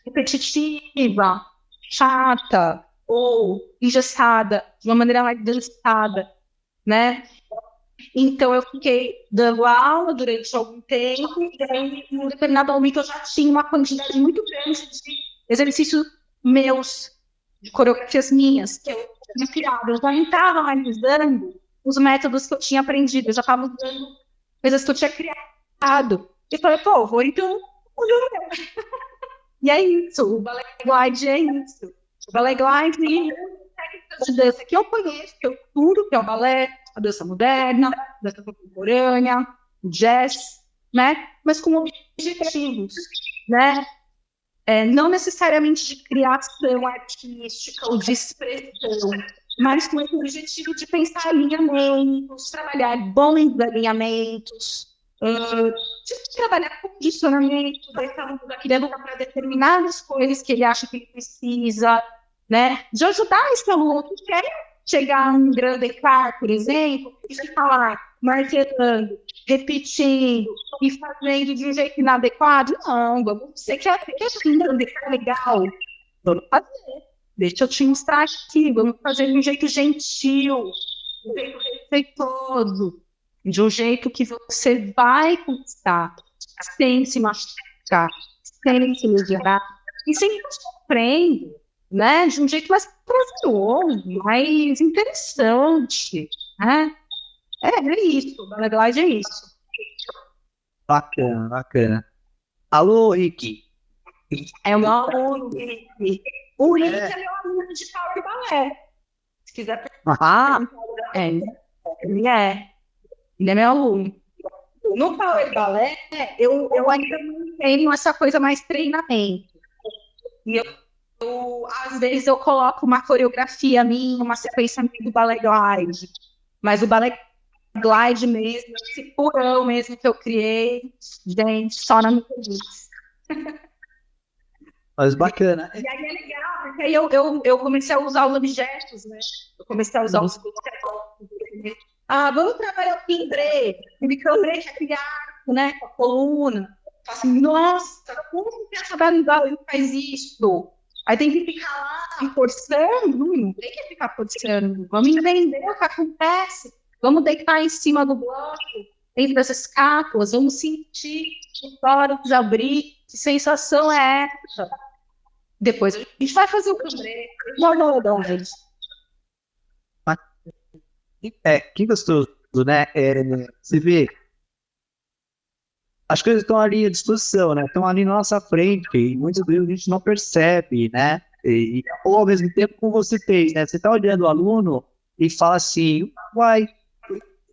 Repetitiva, chata ou engessada, de uma maneira mais dançada, né? Então, eu fiquei dando aula durante algum tempo, e aí, em um determinado momento, eu já tinha uma quantidade muito grande de exercícios meus, de coreografias minhas, que eu tinha criado. Eu já não estava analisando os métodos que eu tinha aprendido, eu já estava usando coisas que eu tinha criado. E falei, pô, vou então... E é isso, o ballet glide é isso. O ballet glide é técnicas de dança que eu conheço, que eu estudo, que é o balé, a dança moderna, a dança contemporânea, o jazz, né? Mas com objetivos, né? Não necessariamente de criação artística ou de expressão, mas com esse objetivo de pensar alinhamentos, trabalhar bons alinhamentos, de trabalhar condicionamento, desse aluno daquele aluno para determinadas coisas que ele acha que ele precisa, né? De ajudar esse aluno que quer chegar a um grande eclate, por exemplo, e ficar lá martelando, repetindo e fazendo de um jeito inadequado. Não, você quer um grande eclate legal? Vamos fazer. deixa eu te mostrar aqui, vamos fazer de um jeito gentil, de um jeito respeitoso, de um jeito que você vai conquistar, sem se machucar, sem se melhorar, e sem sofrendo, né? De um jeito mais prazeroso, mais interessante, né? É isso, na verdade é isso. Bacana, bacana. Alô, Rick. É o meu aluno, Rick. O Rick é meu aluno de Power Ballet. Se quiser Ah, é, ele é. Ele é meu aluno. No Power Ballet, eu ainda não tenho essa coisa mais treinamento. E às vezes, eu coloco uma coreografia minha, uma sequência minha do Ballet Glide. Mas o Ballet Glide mesmo, esse purão mesmo que eu criei, gente, só na minha vida. mas bacana. E aí é legal, porque aí eu comecei a usar os objetos, né? Eu comecei a usar os objetos. Vamos trabalhar o timbre. O microbrê é aquele arco, né? Com a coluna. Assim, nossa, como que essa banda faz isso? Aí tem que ficar lá forçando. Não tem que ficar forçando. Vamos entender o que acontece. Vamos deitar em cima do bloco, dentro dessas cápsulas. Vamos sentir o tórax abrir. Que sensação é essa? Depois a gente vai fazer o timbre. Não, gente. Que gostoso, né? Você vê, as coisas estão ali à disposição, né? Estão ali na nossa frente, e muitas vezes a gente não percebe, né? Ou ao mesmo tempo, como você fez, né? Você está olhando o aluno e fala assim, uai,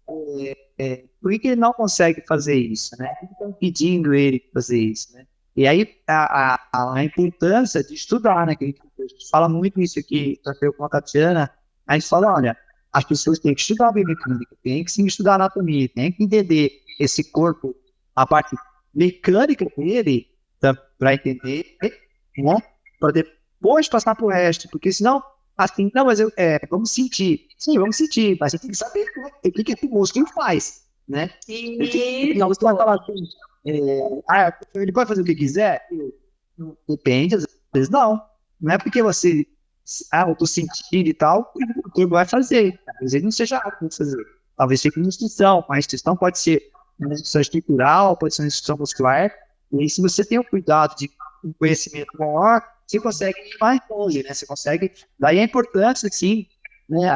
por que ele não consegue fazer isso, né? Estão pedindo ele para fazer isso, né? E aí a importância de estudar, né? Que a gente fala muito isso aqui, eu com a Tatiana, a gente fala, olha, as pessoas têm que estudar biomecânica, têm que sim estudar anatomia, têm que entender esse corpo, a parte mecânica dele, para entender, né? Para depois passar para o resto, porque senão, assim, não, mas vamos sentir. Sim, vamos sentir, mas você tem que saber o que esse músculo faz, né? Não, você vai falar assim, ele pode fazer o que quiser? Depende, às vezes não. Não é porque você eu tô sentindo e tal, o corpo vai fazer. Talvez ele não seja apto a fazer. Talvez seja uma restrição. Uma restrição pode ser uma restrição estrutural, pode ser uma restrição muscular. E aí, se você tem um cuidado de um conhecimento maior, você consegue ir mais longe, né? Você consegue. Daí a importância, sim, né?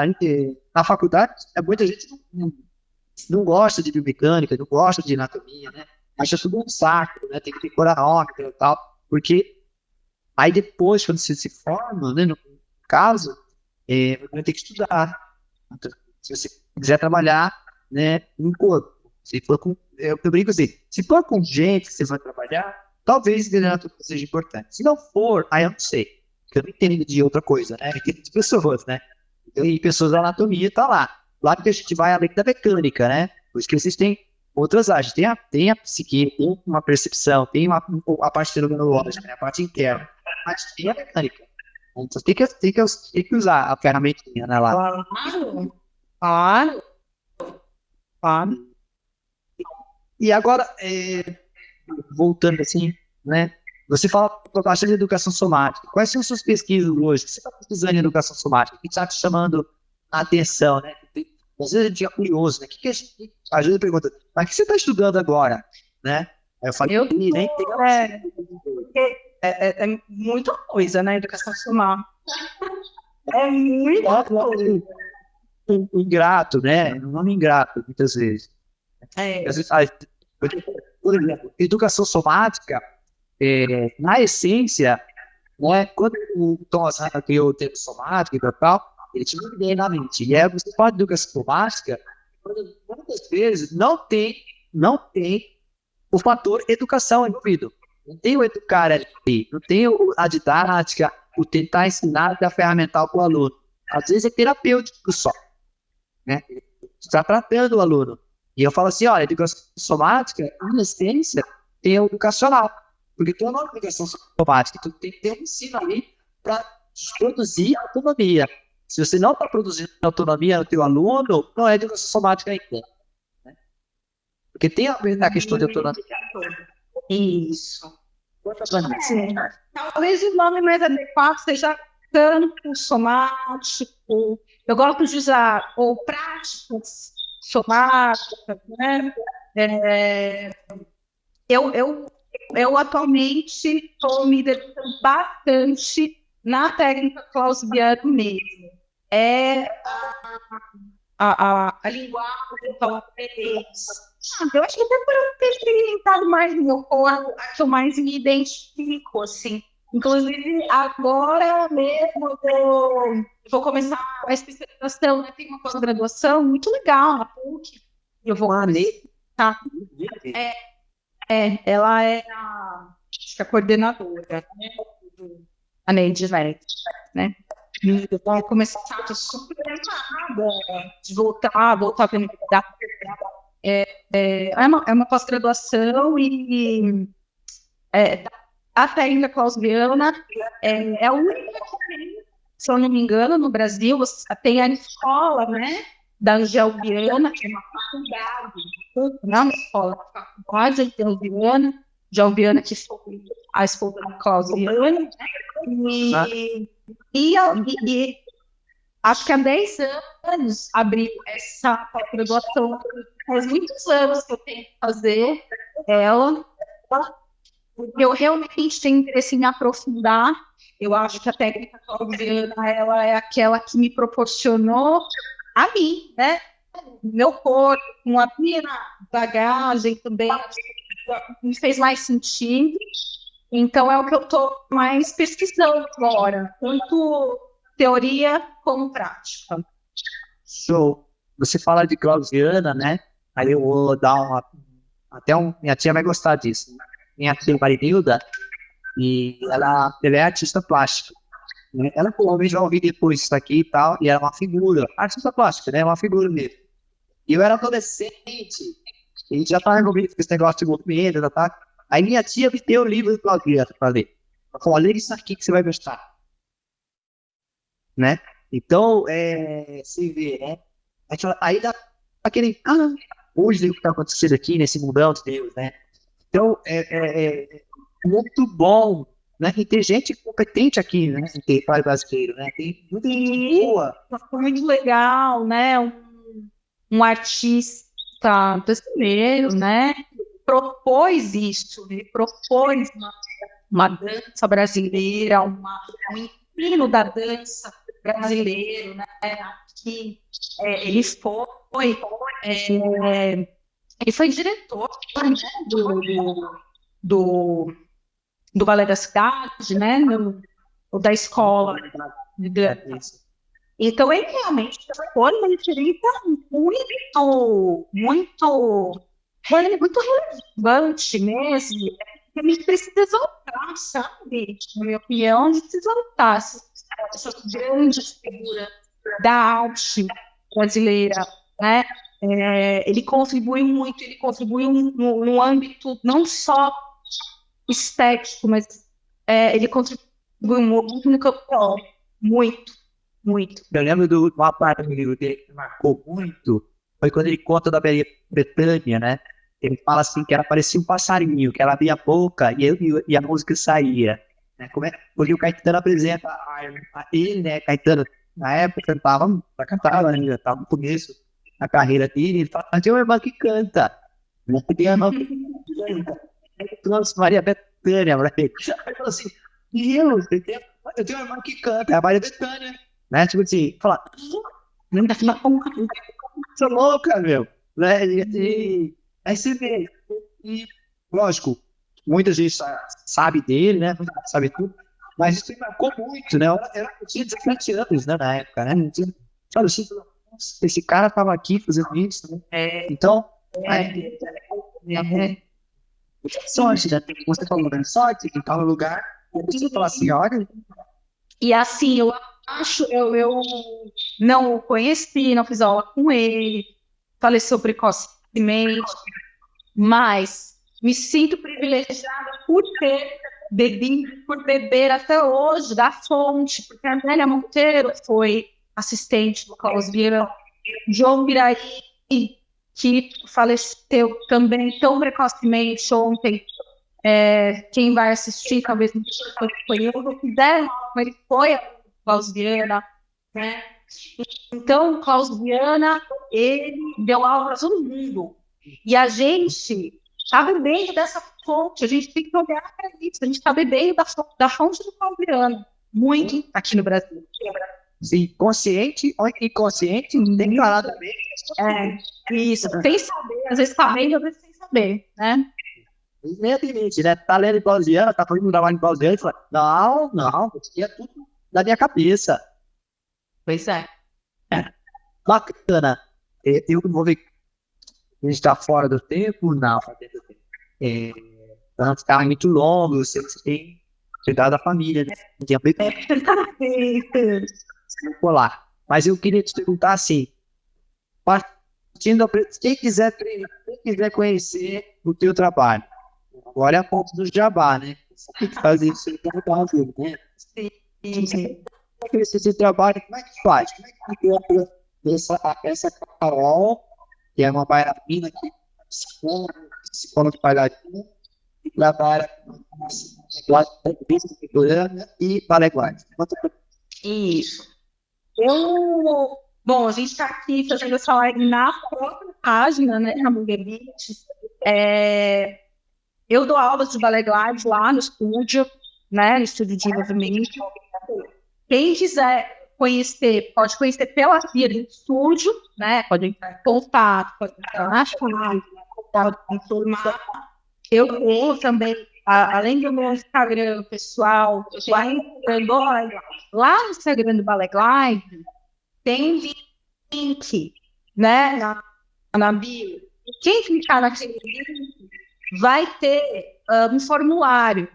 Na faculdade, muita gente não gosta de biomecânica, não gosta de anatomia, né? Acha tudo um saco, né? Tem que ter coronômetro e tal, porque aí depois, quando você se forma, né? No caso, você vai ter que estudar. Então, se você quiser trabalhar, né, no corpo, se for com, eu brinco assim, se for com gente que você vai trabalhar, talvez literatura seja importante. Se não for, aí eu não sei, porque eu não entendo de outra coisa, né? Eu entendo de pessoas, né? E pessoas da anatomia tá lá. Lá que a gente vai além da mecânica, né? Por isso que existem outras áreas. Tem a psique, tem uma percepção, tem a parte fenomenológica, né? A parte interna, mas tem a mecânica. Então tem que usar a ferramentinha, né, lá. Claro. E agora, voltando assim, né? Você fala bastante de educação somática. Quais são as suas pesquisas hoje? O que você está pesquisando em educação somática? O que está te chamando a atenção, né? Às vezes a gente é curioso, né? O que a gente ajuda a perguntar? Mas o que você está estudando agora, né? Aí eu falei, nem tem. É muita coisa, né? Educação somática. É muita coisa. Ingrato, né? Um nome ingrato, muitas vezes. Por exemplo, educação somática, na essência, né, quando o Thomas criou o termo somática e tal, ele tinha uma ideia na mente. E aí você fala de educação somática, muitas vezes não tem o fator educação envolvido. Não tem o educar ali, não tem a didática, o tentar ensinar a ferramental para o aluno. Às vezes é terapêutico só, né? Está tratando o aluno. E eu falo assim, olha, a educação somática, na essência, é educacional. Porque tu não é educação somática, tu tem que ter um ensino ali para produzir autonomia. Se você não está produzindo autonomia no teu aluno, não é educação somática ainda. Né? Porque tem a questão de autonomia. Isso. Talvez o nome mais adequado seja campo somático, eu gosto de usar ou práticas somáticas, né? Eu atualmente estou me dedicando bastante na técnica clausiana mesmo. É a linguagem, eu acho que até por eu ter experimentado mais no meu corpo, a que eu mais me identifico, assim. Inclusive, agora mesmo eu vou começar a especialização, né? Tem uma pós-graduação muito legal na PUC. Eu vou começar. Ela é acho que a coordenadora, né? A Neide Verde, né? Eu vou começar, estou super animada de voltar a ver é uma pós-graduação e a técnica clausiana é a única, se eu não me engano, no Brasil. Tem a escola, né, da Angel-Viana, que é uma faculdade, não é uma escola, uma faculdade de Angel-Viana, que foi a escola da clausiana, né? E acho que há 10 anos abriu essa pós-graduação. Faz muitos anos que eu tenho que fazer ela. Eu realmente tenho interesse em aprofundar. Eu acho que a técnica clausiana, ela é aquela que me proporcionou a mim, né? Meu corpo, com a minha bagagem também, me fez mais sentido. Então, é o que eu estou mais pesquisando agora, tanto teoria como prática. Show. Você fala de clausiana, né? Aí eu vou dar minha tia vai gostar disso. Minha tia Marinilda, e ela é artista plástica, né? Ela provavelmente vai ouvir depois isso aqui e tal, e ela é uma figura, artista plástica, né? Uma figura mesmo. E eu era adolescente, e já estava envolvido com esse negócio de movimento, tá? Aí minha tia me deu o livro do Claudiano para ler. Ela falou: olha isso aqui que você vai gostar. Né? Então, se vê, né? Aí dá aquele, hoje o que está acontecendo aqui nesse mundão de Deus, né? Então, é muito bom, né? E tem gente competente aqui, né? Em território brasileiro, né? Tem muita gente boa. Foi muito legal, né? Um artista brasileiro, né? Propôs isso, ele propôs uma dança brasileira, um ensino da dança brasileiro, né? Que ele foi diretor, né? do Balé da Cidade, né? Da escola de dança. Então, ele realmente foi uma referência muito relevante mesmo. A gente precisa exaltar, sabe? Na minha opinião, a gente precisa exaltar essas grandes figuras da arte brasileira, né? Ele contribui no âmbito não só estético, mas ele contribui muito no campo, muito. Eu lembro de uma parte do livro dele que marcou muito, foi quando ele conta da Betânia, né? Ele fala assim que ela parecia um passarinho, que ela abria a boca e a música saía. Né? Porque o Caetano apresenta ele, né? Caetano, na época, cantava, né? Estava no começo da carreira dele, ele fala: tem uma irmã que canta. Não tem uma irmã que canta. Ele trouxe Maria Bethânia pra ele. Ele falou assim: Deus, eu tenho uma irmã que canta, é a Maria Bethânia. Né? Tipo assim, falar, você é louca, meu. Né? E aí você vê. E, lógico, muita gente sabe dele, né? Muita gente sabe tudo, mas isso me marcou muito, né? Eu tinha 17 anos, né, na época, né? Olha, esse cara tava aqui fazendo isso, né? Então, sorte, né? Você falou, né? Sorte, que tá no lugar. Eu preciso falar assim, olha. E assim, eu não o conheci, não fiz aula com ele, faleceu precocemente, mas me sinto privilegiada por ter bebido, por beber até hoje da fonte, porque a Amélia Monteiro foi assistente do Clausiano, João Biraí, que faleceu também tão precocemente ontem. Quem vai assistir, talvez não foi eu, não fizeram, mas ele foi Klaus Viana, né? Então, o Klaus Viana, ele deu aula para todo mundo. E a gente está bebendo dessa fonte, a gente tem que olhar para isso, a gente está bebendo da fonte do Klaus Viana, muito aqui no Brasil. Sim, consciente ou inconsciente, declaradamente. Isso, sem saber, às vezes sabendo, às vezes sem saber, né? Evidentemente, né? Tá lendo Claudiana, tá fazendo um trabalho de Claudiana e fala, não, isso aqui é tudo da minha cabeça. Pois é. Bacana. Eu vou ver, a gente tá fora do tempo, não, tá dentro do tempo. Não ficar muito longo, eu sei que você tem cuidado da família, né? Não tinha vou lá. Mas eu queria te perguntar assim, quem quiser treinar, quem quiser conhecer o teu trabalho, agora é a ponto do jabá, né? Você tem que fazer isso no Brasil, né? Sim. Esse trabalho, como é que faz? Como é que encontra essa Carol, que é uma bailarina que psicóloga de bailarina, que trabalha e balé guarda. Isso. Bom, a gente está aqui fazendo essa live na própria página, né, na Muguebit. Eu dou aulas de balé glide lá no estúdio, né, no estúdio de movimento. Quem quiser conhecer, pode conhecer pela via do estúdio, né, pode entrar em contato, pode entrar na chave, pode informar. Eu tenho também, além do meu Instagram pessoal, lá no Instagram do Balé Glide, tem link, né, na bio. Quem clicar naquele link vai ter um formulário.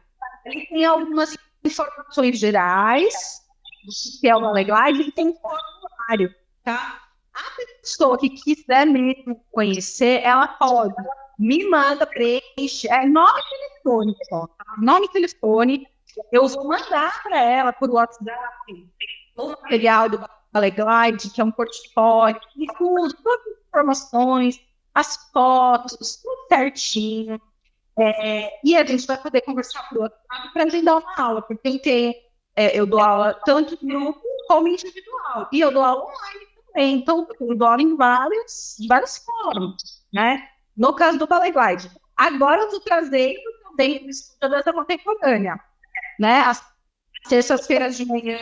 Ele tem algumas informações gerais do que é o Balé Glide e tem um formulário, tá? A pessoa que quiser mesmo conhecer, ela pode me manda, preenche, nome e telefone, só, tá? Nome e telefone, eu vou mandar para ela por WhatsApp o material do Balé Glide, que é um portfólio, e tudo, todas as informações, as fotos, tudo certinho. E a gente vai poder conversar por WhatsApp para a gente dar uma aula, porque eu dou aula tanto em grupo como individual, e eu dou aula online também, então eu dou aula em várias formas, né? No caso do Balé Glide. Agora eu estou trazendo também o estudo da dança contemporânea, né? Às terças-feiras de manhã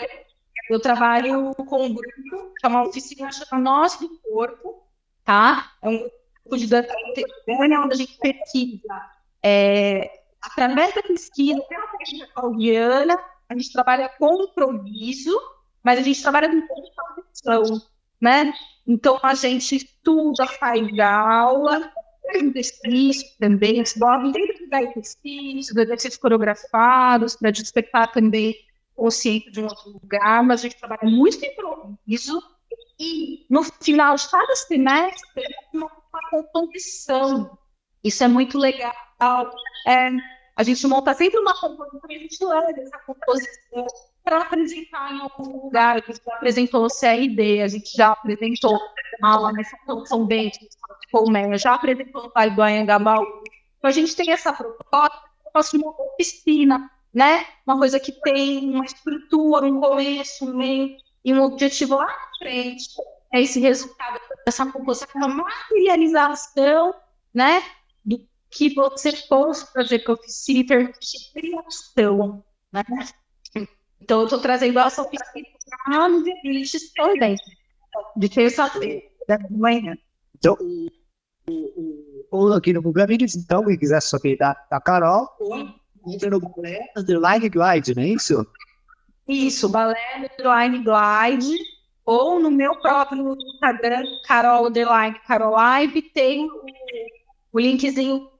eu trabalho com um grupo, que é uma oficina chamada Nós do Corpo, tá? É um grupo de dança contemporânea onde a gente pesquisa, através da pesquisa, pela técnica pauliana, a gente trabalha com improviso, mas a gente trabalha com composição, né? Então a gente estuda, faz aula, faz exercício também, dentro da exercícios coreografados, para despertar também consciência de um outro lugar, mas a gente trabalha muito em improviso e no final de cada semestre uma composição. Isso é muito legal. A gente monta sempre uma composição e a gente leva essa composição para apresentar em algum lugar. A gente já apresentou o CRD, a gente já apresentou aula nessa São Bento, já apresentou o Pai do Anhangabaú. Então a gente tem essa proposta de uma oficina, né? Uma coisa que tem uma estrutura, um começo, um meio e um objetivo lá na frente. É esse resultado dessa composição, uma materialização, né? Do que você fosse fazer com a oficina em termos de criação, né? Então, eu estou trazendo essa oficina para no Muguebit também, de terça-feira, da manhã. Então, ou aqui no Muguebit, então, quem quiser saber da Carol, entra no Balé Underline Glide, não é isso? Isso, Balé Underline Glide, ou no meu próprio Instagram, Carol Underline Carol Live, tem o linkzinho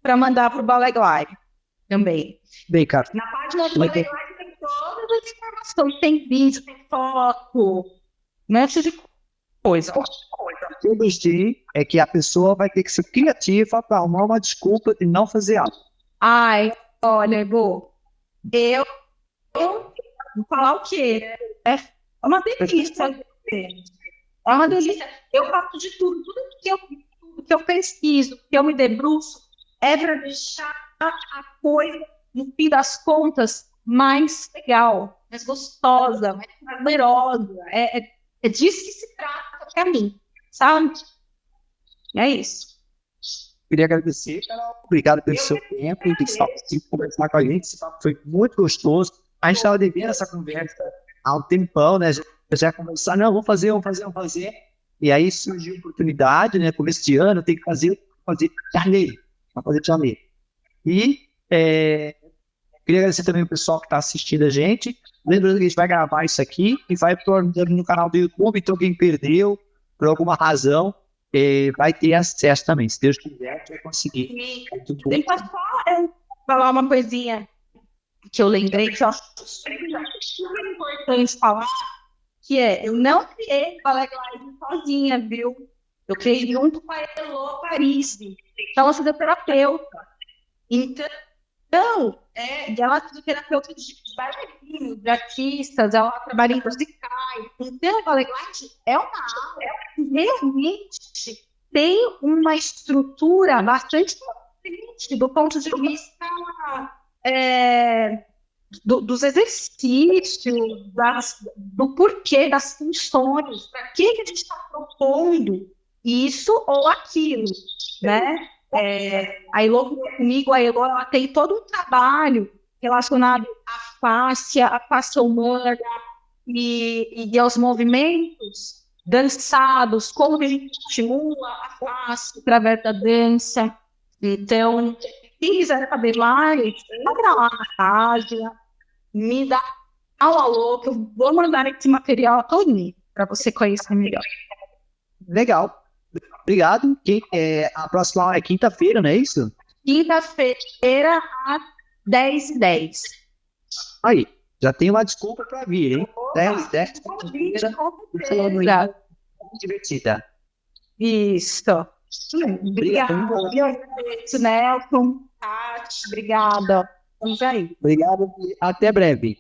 para mandar para o Balé Glide também. Bem, cara. Na página do Balé Glide tem todas as informações, tem vídeo, tem foto, não é de coisa. O que eu gostei é que a pessoa vai ter que ser criativa para arrumar uma desculpa de não fazer algo. Ai, olha, eu vou falar o quê? É uma delícia. É uma delícia. Eu faço de tudo que eu pesquiso, que eu me debruço, é para deixar a coisa, no fim das contas, mais legal. mais gostosa, mais prazerosa. É disso que se trata pra mim, sabe? É isso. Queria agradecer, Carol. Obrigado pelo seu tempo e por estar aqui conversar com a gente. Esse papo foi muito gostoso. A gente estava devendo essa conversa há um tempão, né? Já conversar, não, vamos fazer. E aí surgiu a oportunidade, né? Começo de ano, tem que fazer janeiro. Vamos fazer janeiro. E queria agradecer também o pessoal que está assistindo a gente. Lembrando que a gente vai gravar isso aqui e vai pôr no canal do YouTube. Então, quem perdeu, por alguma razão, vai ter acesso também. Se Deus quiser, a gente vai conseguir. Tem que falar uma coisinha que eu lembrei, que eu acho super importante falar, que eu não criei Ballet Glide sozinha, viu? Eu criei junto com a Elô Paris, ela é fisioterapeuta. Então, ela é fisioterapeuta de bailarinos, de artistas, ela trabalha em musicais. Então, o Ballet Glide é uma aula que realmente tem uma estrutura bastante potente do ponto de vista dos exercícios, do porquê, das funções, para que a gente está propondo isso ou aquilo, né? A Elô comigo, ela tem todo um trabalho relacionado à face humana e aos movimentos dançados, como a gente estimula a face através da dança. Então, quem quiser saber mais, entra lá na página, me dá um alô, que eu vou mandar esse material todo para você conhecer melhor. Legal. Obrigado. A próxima aula é quinta-feira, não é isso? Quinta-feira, às 10h10. Aí, já tem uma desculpa para vir, hein? 10h10. Quinta-feira. Divertida. Isso. Obrigada. Nelson. Tati, obrigada. Vamos aí. Obrigado e até breve.